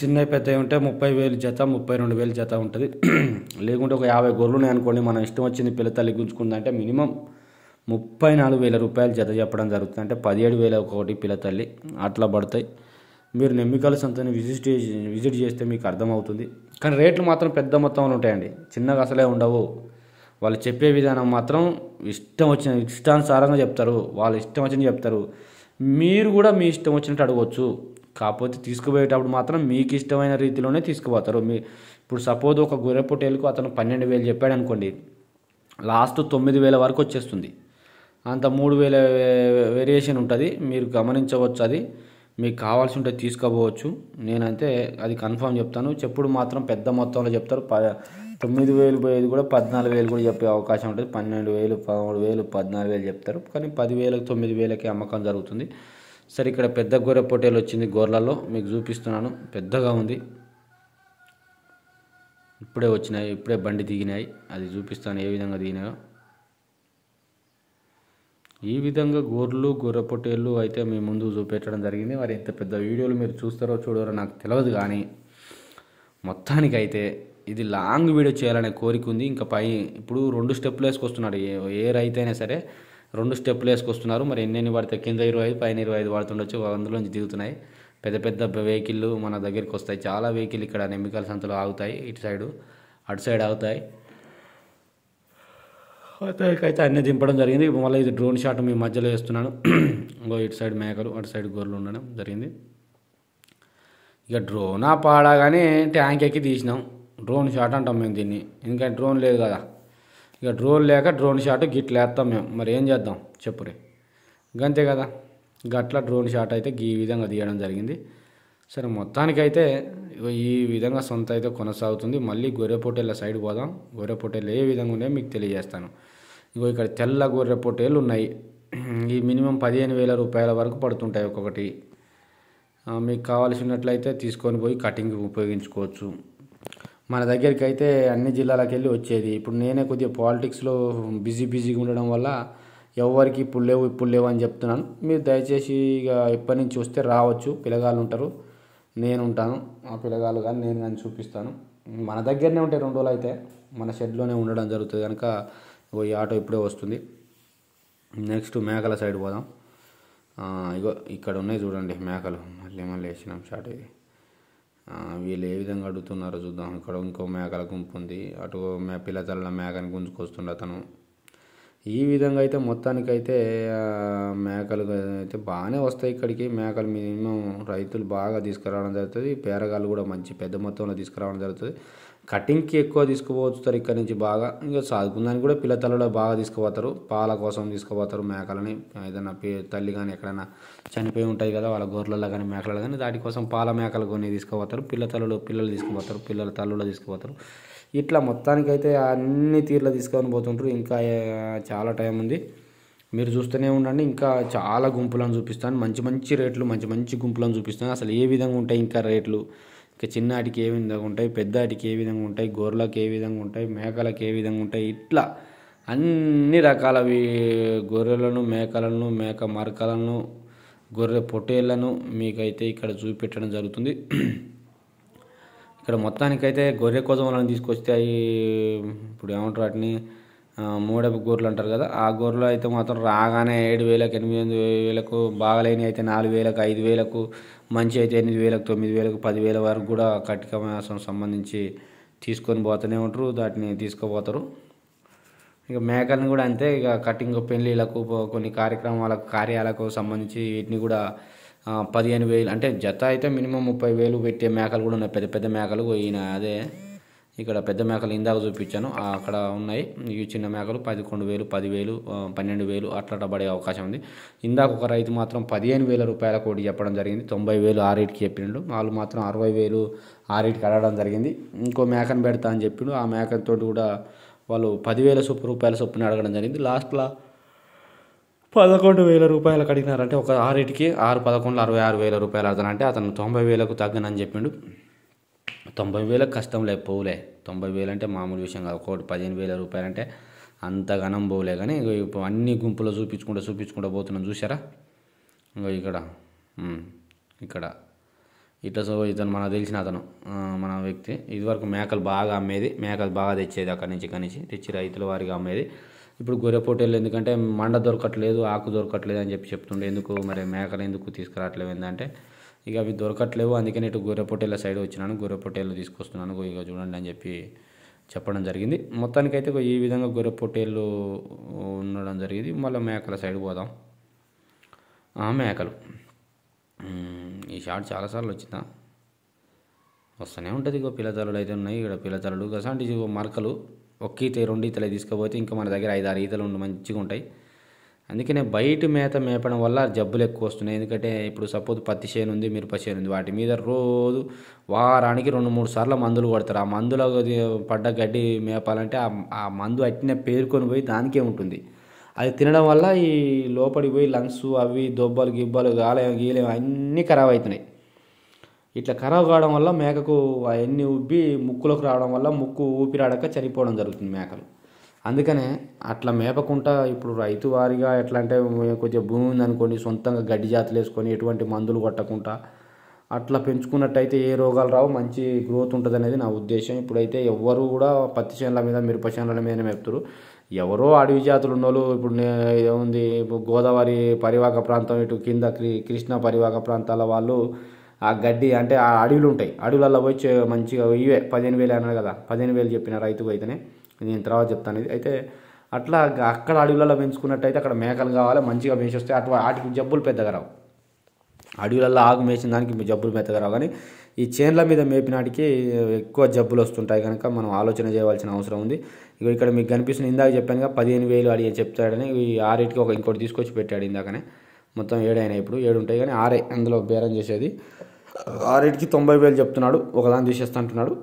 చిన్నవి పెద్దవి ఉంటే 30,000 జత, 32,000 జత ఉంటుంది. లేకుంటే ఒక 50 గొర్రెలు ఉన్నాయి అనుకోండి, మనం ఇష్టం వచ్చింది పిల్ల తల్లి గుంజుకుందంటే మినిమం 34,000 రూపాయలు జత చెప్పడం జరుగుతుంది. అంటే 17,000 ఒకటి పిల్ల తల్లి అట్లా పడతాయి. మీరు నెమ్మికల సంతని విజిట్ చేస్తే మీకు అర్థమవుతుంది. కానీ రేట్లు మాత్రం పెద్ద మొత్తంలో ఉంటాయండి, చిన్నగా అసలే ఉండవు. వాళ్ళు చెప్పే విధానం మాత్రం ఇష్టానుసారంగా చెప్తారు. వాళ్ళు ఇష్టం వచ్చినట్టు చెప్తారు. మీరు కూడా మీ ఇష్టం వచ్చినట్టు అడగవచ్చు. కాకపోతే తీసుకుపోయేటప్పుడు మాత్రం మీకు ఇష్టమైన రీతిలోనే తీసుకుపోతారు. ఇప్పుడు సపోజ్ ఒక గొర్రె పొట్టేలుకు అతను 12,000 చెప్పాడు అనుకోండి, లాస్ట్ 9,000 వరకు వచ్చేస్తుంది. అంత 3,000 వేరియేషన్ ఉంటుంది. మీరు గమనించవచ్చు. అది మీకు కావాల్సి ఉంటే తీసుకోపోవచ్చు. నేనంతే అది కన్ఫర్మ్ చెప్తాను. చెప్పుడు మాత్రం పెద్ద మొత్తంలో చెప్తారు. 9,000 పోయేది కూడా 14,000 కూడా చెప్పే అవకాశం ఉంటుంది. 12,000, 13,000, 14,000 చెప్తారు. కానీ 10,000, 9,000కి అమ్మకం జరుగుతుంది. సరే, ఇక్కడ పెద్ద గొర్రె పొట్టేలు వచ్చింది. గొర్రెలలో మీకు చూపిస్తున్నాను. పెద్దగా ఉంది. ఇప్పుడే వచ్చినాయి, ఇప్పుడే బండి దిగినాయి. అది చూపిస్తాను ఏ విధంగా దిగినాయో. ఈ విధంగా గొర్రెలు, గొర్రె పొట్టేళ్ళు అయితే మీ ముందు చూపెట్టడం జరిగింది. మరి ఇంత పెద్ద వీడియోలు మీరు చూస్తారో చూడరో నాకు తెలియదు, కానీ మొత్తానికైతే ఇది లాంగ్ వీడియో చేయాలనే కోరిక ఉంది. ఇంకా ఇప్పుడు 2 స్టెప్పులు వేసుకొస్తున్నాడు. ఏ రైతు అయినా సరే 2 స్టెప్పులు వేసుకొస్తున్నారు. మరి ఎన్ని పడితే కింద 25, పైన 25 పడుతుండొచ్చు. అందులోంచి దిగుతున్నాయి. పెద్ద వెహికల్లు మన దగ్గరికి వస్తాయి. చాలా వెహికల్ ఇక్కడ నెమ్మికల సంతలో ఆగుతాయి. ఇటు సైడు, అటు సైడ్ ఆగుతాయి. అయితే అన్నీ దింపడం జరిగింది. మళ్ళీ ఇది డ్రోన్ షాట్ మీ మధ్యలో వేస్తున్నాను. ఇంకో ఇటు సైడ్ మేకలు, అటు సైడ్ గొర్రెలు ఉండడం జరిగింది. ఇక డ్రోనా పాడా కానీ ట్యాంక్ ఎక్కి తీసినాం. డ్రోన్ షాట్ అంటాం మేము దీన్ని, ఎందుకంటే డ్రోన్ లేదు కదా. ఇక డ్రోన్ లేక డ్రోన్ షాట్ గిట్ల వేస్తాం మేము. మరి ఏం చేద్దాం చెప్పురే, గంతే కదా. గట్ల డ్రోన్ షాట్ అయితే ఈ విధంగా తీయడం జరిగింది. సరే మొత్తానికైతే ఈ విధంగా సొంత అయితే కొనసాగుతుంది. మళ్ళీ గొర్రె పొట్టేళ్ళ సైడ్ పోదాం. గొర్రె పొట్టేళ్ళు ఏ విధంగా ఉన్నాయో మీకు తెలియజేస్తాను. ఇక్కడ తెల్ల గొర్రె పొట్టేళ్ళు ఉన్నాయి. ఈ మినిమం 15,000 రూపాయల వరకు పడుతుంటాయి ఒక్కొక్కటి. మీకు కావాల్సినట్లయితే తీసుకొని పోయి కటింగ్ ఉపయోగించుకోవచ్చు. మన దగ్గరికి అయితే అన్ని జిల్లాలకు వెళ్ళి వచ్చేది. ఇప్పుడు నేనే కొద్దిగా పాలిటిక్స్లో బిజీగా ఉండడం వల్ల ఎవరికి ఇప్పుడు లేవు అని చెప్తున్నాను. మీరు దయచేసి ఇక ఎప్పటి నుంచి వస్తే రావచ్చు. పిల్లగాళ్ళు ఉంటారు, నేను ఉంటాను. ఆ పిల్లగాళ్ళు కానీ నేను కానీ చూపిస్తాను. మన దగ్గరనే ఉంటాయి 2 రోజులు అయితే. మన షెడ్లోనే ఉండడం జరుగుతుంది కనుక ఈ ఆటో ఇప్పుడే వస్తుంది. నెక్స్ట్ మేకల సైడ్ పోదాం. ఇగో ఇక్కడ ఉన్నాయి చూడండి మేకలు. మళ్ళీ వేసినాం షాట్. ఇది వీళ్ళు ఏ విధంగా అడుగుతున్నారో చూద్దాం. ఇక్కడ ఇంకో మేకల గుంపు ఉంది. అటు పిల్లతల్ల మేకని గుంజుకొస్తుండే అతను. ఈ విధంగా అయితే మొత్తానికైతే మేకలు అయితే బాగానే వస్తాయి ఇక్కడికి. మేకలు మినిమం రైతులు బాగా తీసుకురావడం జరుగుతుంది. పేరగాళ్ళు కూడా మంచి పెద్ద మొత్తంలో తీసుకురావడం జరుగుతుంది. కటింగ్కి ఎక్కువ తీసుకుపోతారు ఇక్కడ నుంచి బాగా. ఇంకా సాదుకుందానికి కూడా పిల్లతల్లలో బాగా తీసుకుపోతారు. పాల కోసం తీసుకుపోతారు మేకలని. ఏదైనా తల్లి కానీ ఎక్కడైనా చనిపోయి ఉంటాయి కదా వాళ్ళ గొర్రెలలో కానీ మేకలలో కానీ, దాటి కోసం పాల మేకలు కొన్ని తీసుకుపోతారు. పిల్లలు తీసుకుపోతారు. పిల్లల తల్లులో తీసుకుపోతారు. ఇట్లా మొత్తానికైతే అన్ని తీర్లు తీసుకొని పోతుంటారు. ఇంకా చాలా టైం ఉంది, మీరు చూస్తూనే ఉండండి. ఇంకా చాలా గుంపులను చూపిస్తాను. మంచి రేట్లు, మంచి గుంపులను చూపిస్తాను. అసలు ఏ విధంగా ఉంటాయి ఇంకా రేట్లు, ఇంకా చిన్నాటికి ఏ విధంగా ఉంటాయి, పెద్దాటికి ఏ విధంగా ఉంటాయి, గొర్రెలకు ఏ విధంగా ఉంటాయి, మేకలకు ఏ విధంగా ఉంటాయి, ఇట్లా అన్ని రకాలవి గొర్రెలను, మేకలను, మేక మరకలను, గొర్రె పొట్టేళ్లను మీకైతే ఇక్కడ చూపెట్టడం జరుగుతుంది. ఇక్కడ మొత్తానికైతే గొర్రె కోజములను తీసుకొస్తాయి. ఇప్పుడు ఏమంటారు వాటిని, మూడపు గొర్రెలు అంటారు కదా. ఆ గొర్రెలు అయితే మాత్రం రాగానే 7,000, 8,000 బాగలేని అయితే 4,000, 5,000, మంచి అయితే 8,000, 9,000, 10,000 వరకు కూడా కటిక మాసం సంబంధించి తీసుకొని పోతూనే ఉంటారు. దాటిని తీసుకుపోతారు. ఇక మేకలను కూడా అంతే. ఇక కటింగ్ పెళ్ళిళ్ళకు, కొన్ని కార్యాలకు సంబంధించి వీటిని కూడా 15,000 అంటే జత అయితే మినిమం 30,000 పెట్టే మేకలు కూడా ఉన్నాయి. పెద్ద మేకలు. ఈయన అదే ఇక్కడ పెద్ద మేకలు ఇందాక చూపించాను, అక్కడ ఉన్నాయి. ఇవి చిన్న మేకలు 11,000, 10,000, 12,000 అట్లా పడే అవకాశం ఉంది. ఇందాక ఒక రైతు మాత్రం 15,000 రూపాయల కోటి చెప్పడం జరిగింది. 90,000 ఆ రేటుకి చెప్పిండు. వాళ్ళు మాత్రం 60,000 ఆ రేటుకి అడగడం జరిగింది. ఇంకో మేకను పెడతా అని చెప్పిండు. ఆ మేకతో కూడా వాళ్ళు 10,000 రూపాయల చొప్పున అడగడం జరిగింది. లాస్ట్లో 11,000 రూపాయలకు అడిగినారంటే ఒక ఆ రేటుకి 6, 11, 66,000 రూపాయలు అడతానంటే అతను 90,000కు తగ్గనని చెప్పిండు. 90,000 కష్టం పోలే. 90,000 అంటే మామూలు విషయం కాదు. ఒకటి 15,000 రూపాయలు అంటే అంత ఘనం పోలే. కానీ ఇప్పుడు అన్ని గుంపులో చూపించుకుంటూ పోతున్నాం చూసారా. ఇక్కడ ఇతను మనకు తెలిసిన అతను, మన వ్యక్తి. ఇదివరకు మేకలు బాగా అమ్మేది, మేకలు బాగా తెచ్చేది అక్కడి నుంచి తెచ్చి రైతుల వారిగా అమ్మేది. ఇప్పుడు గొర్రె పొట్టేళ్ళు ఎందుకంటే మండ దొరకట్లేదు, ఆకు దొరకట్లేదు అని చెప్తుండే. ఎందుకు మరి మేకలు ఎందుకు తీసుకురావట్లేదు ఏంటంటే ఇక అవి దొరకట్లేవు, అందుకని ఇటు గొర్రె పొట్టేళ్ళ సైడ్ వచ్చినాను, గొర్రె పొట్టేళ్ళు తీసుకొస్తున్నాను ఇక చూడండి అని చెప్పడం జరిగింది. మొత్తానికైతే ఈ విధంగా గొర్రె పొట్టేళ్ళు ఉండడం జరిగింది. మళ్ళీ మేకల సైడ్ పోదాం. మేకలు ఈ షాట్ చాలాసార్లు వచ్చిందా, వస్తూనే ఉంటుంది. ఇక పిల్లతల్లులు అయితే ఉన్నాయి. ఇక్కడ పిల్లతల్లులు గసాంటి మరకలు 1 ఈత 2 ఈతలే తీసుకుపోతే ఇంకా మన దగ్గర 5-6 ఈతలు మంచిగా ఉంటాయి. అందుకనే బయట మేత మేపడం వల్ల జబ్బులు ఎక్కువ వస్తున్నాయి. ఎందుకంటే ఇప్పుడు సపోజ్ పత్తి చేను ఉంది, మిరప చేను ఉంది, వాటి మీద రోజు వారానికి 2-3 సార్లు మందులు కొడతారు. ఆ మందులో పడ్డ గడ్డి మేపాలంటే ఆ మందు అట్టినే పేరుకొని పోయి దానికే ఉంటుంది. అది తినడం వల్ల ఈ లోపలికి పోయి లంగ్స్ అవి దొబ్బలు గిబ్బలు గీలేం అన్నీ ఖరాబ్ అవుతున్నాయి. ఇట్లా ఖరాబ్ కావడం వల్ల మేకకు అవన్నీ ఉబ్బి ముక్కులోకి రావడం వల్ల ముక్కు ఊపిరాడక చనిపోవడం జరుగుతుంది మేకలు. అందుకనే అట్లా మేపకుండా ఇప్పుడు రైతు వారిగా ఎట్లా అంటే కొంచెం భూమి ఉందనుకోండి, సొంతంగా గడ్డి జాతులు వేసుకొని ఎటువంటి మందులు కొట్టకుండా అట్లా పెంచుకున్నట్టయితే ఏ రోగాలు రావు, మంచి గ్రోత్ ఉంటుంది అనేది నా ఉద్దేశం. ఇప్పుడైతే ఎవరు కూడా పత్తి చేనుల మీద, మిరప చేనుల మీదనే మేపుతారు. ఎవరో అడవి జాతులు ఉన్నోళ్ళు ఇప్పుడు ఏముంది, గోదావరి పరివాహక ప్రాంతం, ఇటు కింద కృష్ణా పరివాహక ప్రాంతాల వాళ్ళు ఆ గడ్డి అంటే ఆ అడవులు ఉంటాయి, అడవులలో పోయి మంచిగా ఇవే 15,000 అన్నారు కదా, 15,000 చెప్పిన రైతుకు అయితేనే, నేను తర్వాత చెప్తాను ఇది అయితే. అట్లా అక్కడ అడవులలో పెంచుకున్నట్టయితే అక్కడ మేకలు కావాలి, మంచిగా పెంచి వస్తే వాటికి జబ్బులు పెద్దగా రావు. అడవులలో ఆగు మేసిన దానికి జబ్బులు మెత్తగా రావు, కానీ ఈ చేన్ల మీద మేపినాటికి ఎక్కువ జబ్బులు వస్తుంటాయి కనుక మనం ఆలోచన చేయవలసిన అవసరం ఉంది. ఇక ఇక్కడ మీకు కనిపిస్తుంది, ఇందాక చెప్పానుగా 15,000 అడిగి చెప్తాడని ఈ 6కి ఇంకోటి తీసుకొచ్చి పెట్టాడు ఇందాకనే. మొత్తం 7 అయినాయి, ఇప్పుడు 7 ఉంటాయి కానీ 6 అందులో బేరం చేసేది. 6కి 90,000 చెప్తున్నాడు, ఒకదాన్ని తీసేస్తా అంటున్నాడు.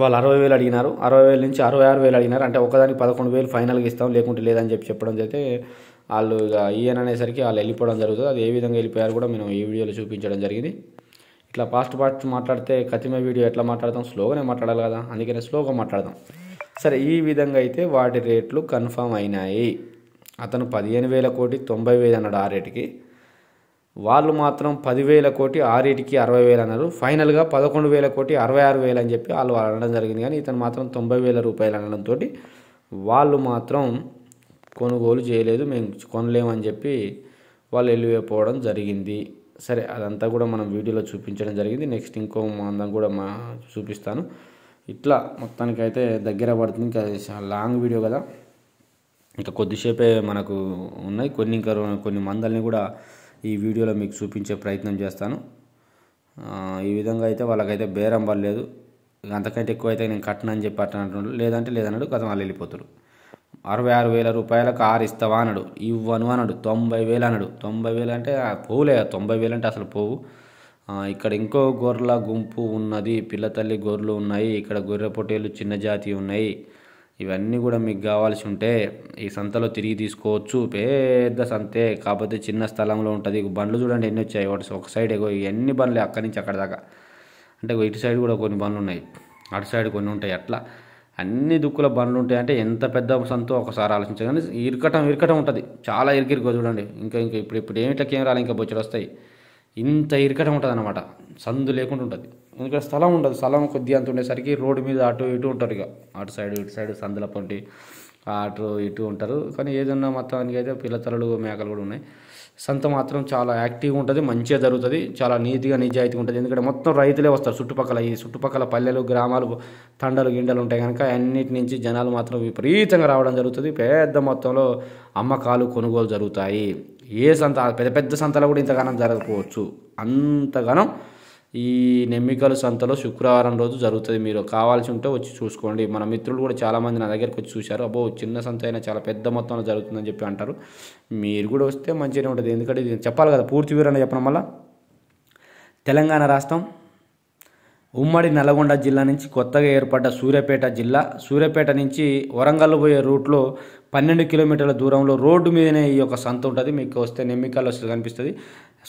వాళ్ళు 60,000 అడిగినారు, 60,000 నుంచి 66,000 అడిగినారు. అంటే ఒకదానికి 11,000 ఫైనల్గా ఇస్తాం, లేకుంటే లేదని చెప్పడం అయితే వాళ్ళు ఇక ఈయన అనేసరికి వాళ్ళు వెళ్ళిపోవడం జరుగుతుంది. అది ఏ విధంగా వెళ్ళిపోయారు కూడా మనం ఈ వీడియోలో చూపించడం జరిగింది. ఇట్లా ఫాస్ట్ మాట్లాడితే కతిమ వీడియో ఎట్లా మాట్లాడతాం, స్లోగానే మాట్లాడాలి కదా, అందుకనే స్లోగా మాట్లాడదాం. సరే, ఈ విధంగా అయితే వాటి రేట్లు కన్ఫామ్ అయినాయి. అతను 15,000 కోటి 90,000 అన్నాడు 6కి, వాళ్ళు మాత్రం 10,000 కోటి 6కి 60,000 అన్నారు. ఫైనల్గా 11,000 కోటి 66,000 అని చెప్పి వాళ్ళు అనడం జరిగింది. కానీ ఇతను మాత్రం 90,000 రూపాయలు అనడంతో వాళ్ళు మాత్రం కొనుగోలు చేయలేదు, మేము కొనలేమని చెప్పి వాళ్ళు వెళ్ళిపోవడం జరిగింది. సరే, అదంతా కూడా మనం వీడియోలో చూపించడం జరిగింది. నెక్స్ట్ ఇంకో మందం కూడా చూపిస్తాను. ఇట్లా మొత్తానికైతే దగ్గర పడుతుంది. ఇంకా లాంగ్ వీడియో కదా, ఇంకా కొద్దిసేపే మనకు ఉన్నాయి. కొన్ని మందల్ని కూడా ఈ వీడియోలో మీకు చూపించే ప్రయత్నం చేస్తాను. ఈ విధంగా అయితే వాళ్ళకైతే బేరం పడలేదు. అంతకంటే ఎక్కువ అయితే నేను కట్టనని చెప్పి అంటున్నాడు, లేదంటే లేదన్నాడు. కథ వాళ్ళు వెళ్ళిపోతారు. 66,000 రూపాయలకు 6 ఇస్తావా అన్నాడు, ఇవ్వను అన్నాడు. 90,000 అన్నాడు. 90,000 అంటే పోవులే, 90,000 అంటే అసలు పోవు. ఇక్కడ ఇంకో గొర్రెల గుంపు ఉన్నది, పిల్లతల్లి గొర్రెలు ఉన్నాయి, ఇక్కడ గొర్రె పొట్టేలు చిన్న జాతి ఉన్నాయి. ఇవన్నీ కూడా మీకు కావాల్సి ఉంటే ఈ సంతలో తిరిగి తీసుకోవచ్చు. పెద్ద సంతే, కాకపోతే చిన్న స్థలంలో ఉంటుంది. బండ్లు చూడండి ఎన్ని వచ్చాయి, ఒక సైడ్ ఎన్ని బండ్లే అక్కడి నుంచి అక్కడ దాకా. అంటే ఇటు సైడ్ కూడా కొన్ని బండ్లు ఉన్నాయి, అటు సైడ్ కొన్ని ఉంటాయి. అట్లా అన్ని దుక్కుల బండ్లు ఉంటాయి. అంటే ఎంత పెద్ద సంతో ఒకసారి ఆలోచించాలి. కానీ ఇరకటం ఉంటుంది, చాలా ఇరికిరికో చూడండి. ఇంకా ఇప్పుడు ఏమిట్లా కెమెరాలు ఇంకా బొచ్చలు వస్తాయి. ఇంత ఇరకటం ఉంటుంది అన్నమాట, సందు లేకుండా ఉంటుంది. ఎందుకంటే స్థలం ఉండదు, స్థలం కొద్దిగా అంత ఉండేసరికి రోడ్డు మీద అటు ఇటు ఉంటారు. ఇక అటు సైడ్ ఇటు సైడ్ సందుల పొంటి అటు ఇటు ఉంటారు. కానీ ఏదన్నా మొత్తానికి అయితే పిల్లతలలు మేకలు కూడా ఉన్నాయి. సంత మాత్రం చాలా యాక్టివ్గా ఉంటుంది, మంచిగా జరుగుతుంది, చాలా నీట్గా నిజాయితీగా ఉంటుంది. ఎందుకంటే మొత్తం రైతులే వస్తారు. ఈ చుట్టుపక్కల పల్లెలు గ్రామాలు తండలు గిండలు ఉంటాయి కనుక అన్నిటి నుంచి జనాలు మాత్రం విపరీతంగా రావడం జరుగుతుంది. పెద్ద మొత్తంలో అమ్మకాలు కొనుగోలు జరుగుతాయి. ఏ సంత, పెద్ద సంతలో కూడా ఇంతగానం జరగకపోవచ్చు, అంతగానం ఈ నెమ్మికలు సంతలో శుక్రవారం రోజు జరుగుతుంది. మీరు కావాల్సి ఉంటే వచ్చి చూసుకోండి. మన మిత్రులు కూడా చాలామంది నా దగ్గరికి వచ్చి చూశారు. అబ్బో, చిన్న సంత అయినా చాలా పెద్ద మొత్తంలో జరుగుతుందని చెప్పి అంటారు. మీరు కూడా వస్తే మంచిగానే ఉంటుంది. ఎందుకంటే ఇది చెప్పాలి కదా, పూర్తి వివరణ చెప్పడం వల్ల. తెలంగాణ రాష్ట్రం ఉమ్మడి నల్గొండ జిల్లా నుంచి కొత్తగా ఏర్పడ్డ సూర్యాపేట జిల్లా, సూర్యాపేట నుంచి వరంగల్ పోయే రూట్లో 12 కిలోమీటర్ల దూరంలో రోడ్డు మీదనే ఈ యొక్క సంత ఉంటుంది. మీకు వస్తే నెమ్మికల్ వస్తే కనిపిస్తుంది.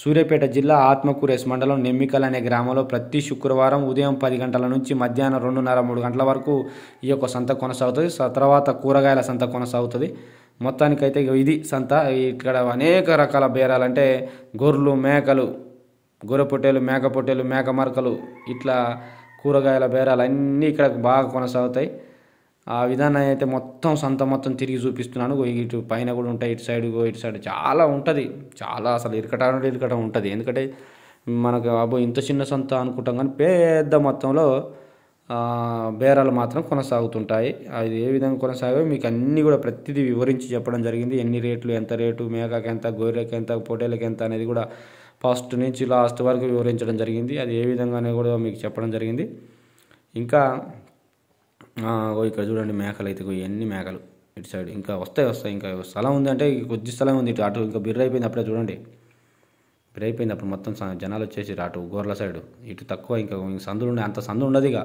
సూర్యాపేట జిల్లా ఆత్మకూరు ఎస్ మండలం నెమ్మికల్ అనే గ్రామంలో ప్రతి శుక్రవారం ఉదయం 10 గంటల నుంచి మధ్యాహ్నం 2:30-3 గంటల వరకు ఈ యొక్క సంత కొనసాగుతుంది. తర్వాత కూరగాయల సంత కొనసాగుతుంది. మొత్తానికైతే ఇది సంత. ఇక్కడ అనేక రకాల బేరాలంటే గొర్రెలు, మేకలు, గొర్రె పొట్టేలు, మేక పొట్టేలు, మేక మరకలు, ఇట్లా కూరగాయల బేరాలు అన్నీ ఇక్కడ బాగా కొనసాగుతాయి. ఆ విధానం అయితే మొత్తం సంత మొత్తం తిరిగి చూపిస్తున్నాను. ఇటు పైన కూడా ఉంటాయి, ఇటు సైడ్ చాలా ఉంటుంది. చాలా అసలు ఇరకటం ఉంటుంది. ఎందుకంటే మనకు అబ్బో ఇంత చిన్న సంత అనుకుంటాం, కానీ పెద్ద మొత్తంలో బేరాలు మాత్రం కొనసాగుతుంటాయి. అది ఏ విధంగా కొనసాగాయో మీకు అన్నీ కూడా ప్రతిదీ వివరించి చెప్పడం జరిగింది. ఎన్ని రేట్లు, ఎంత రేటు, మేకకి ఎంత, గొర్రెకి ఎంత, పొట్టేలకి ఎంత అనేది కూడా ఫస్ట్ నుంచి లాస్ట్ వరకు వివరించడం జరిగింది. అది ఏ విధంగానే కూడా మీకు చెప్పడం జరిగింది. ఇంకా ఇక్కడ చూడండి, మేకలు అయితే ఎన్ని మేకలు ఇటు సైడ్ ఇంకా వస్తాయి. ఇంకా స్థలం ఉంది అంటే కొద్ది స్థలం ఉంది. ఇటు అటు ఇంకా బిర్ర అయిపోయింది. అప్పుడే చూడండి, బిర్ర అయిపోయింది. అప్పుడు మొత్తం జనాలు వచ్చేసి అటు గోర్ల సైడ్, ఇటు తక్కువ. ఇంకా సందులు ఉండే అంత సందు ఉండదు. ఇక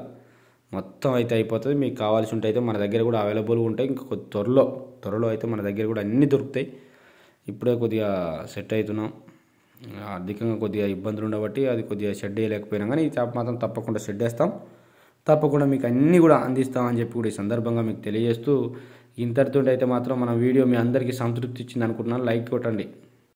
మొత్తం అయితే అయిపోతుంది. మీకు కావాల్సి ఉంటే అయితే మన దగ్గర కూడా అవైలబుల్గా ఉంటాయి. ఇంకా కొద్ది త్వరలో అయితే మన దగ్గర కూడా అన్నీ దొరుకుతాయి. ఇప్పుడే కొద్దిగా సెట్ అవుతున్నాం. ఆర్థికంగా కొద్దిగా ఇబ్బందులు ఉండబట్టి అది కొద్దిగా షెడ్ వేయలేకపోయినా, కానీ ఈ చేప మాత్రం తప్పకుండా షెడ్ వేస్తాం. తప్పకుండా మీకు అన్నీ కూడా అందిస్తామని చెప్పి కూడా ఈ సందర్భంగా మీకు తెలియజేస్తూ, ఇంతటితో అయితే మాత్రం మన వీడియో మీ అందరికీ సంతృప్తి ఇచ్చింది అనుకుంటున్నాను. లైక్ కొట్టండి.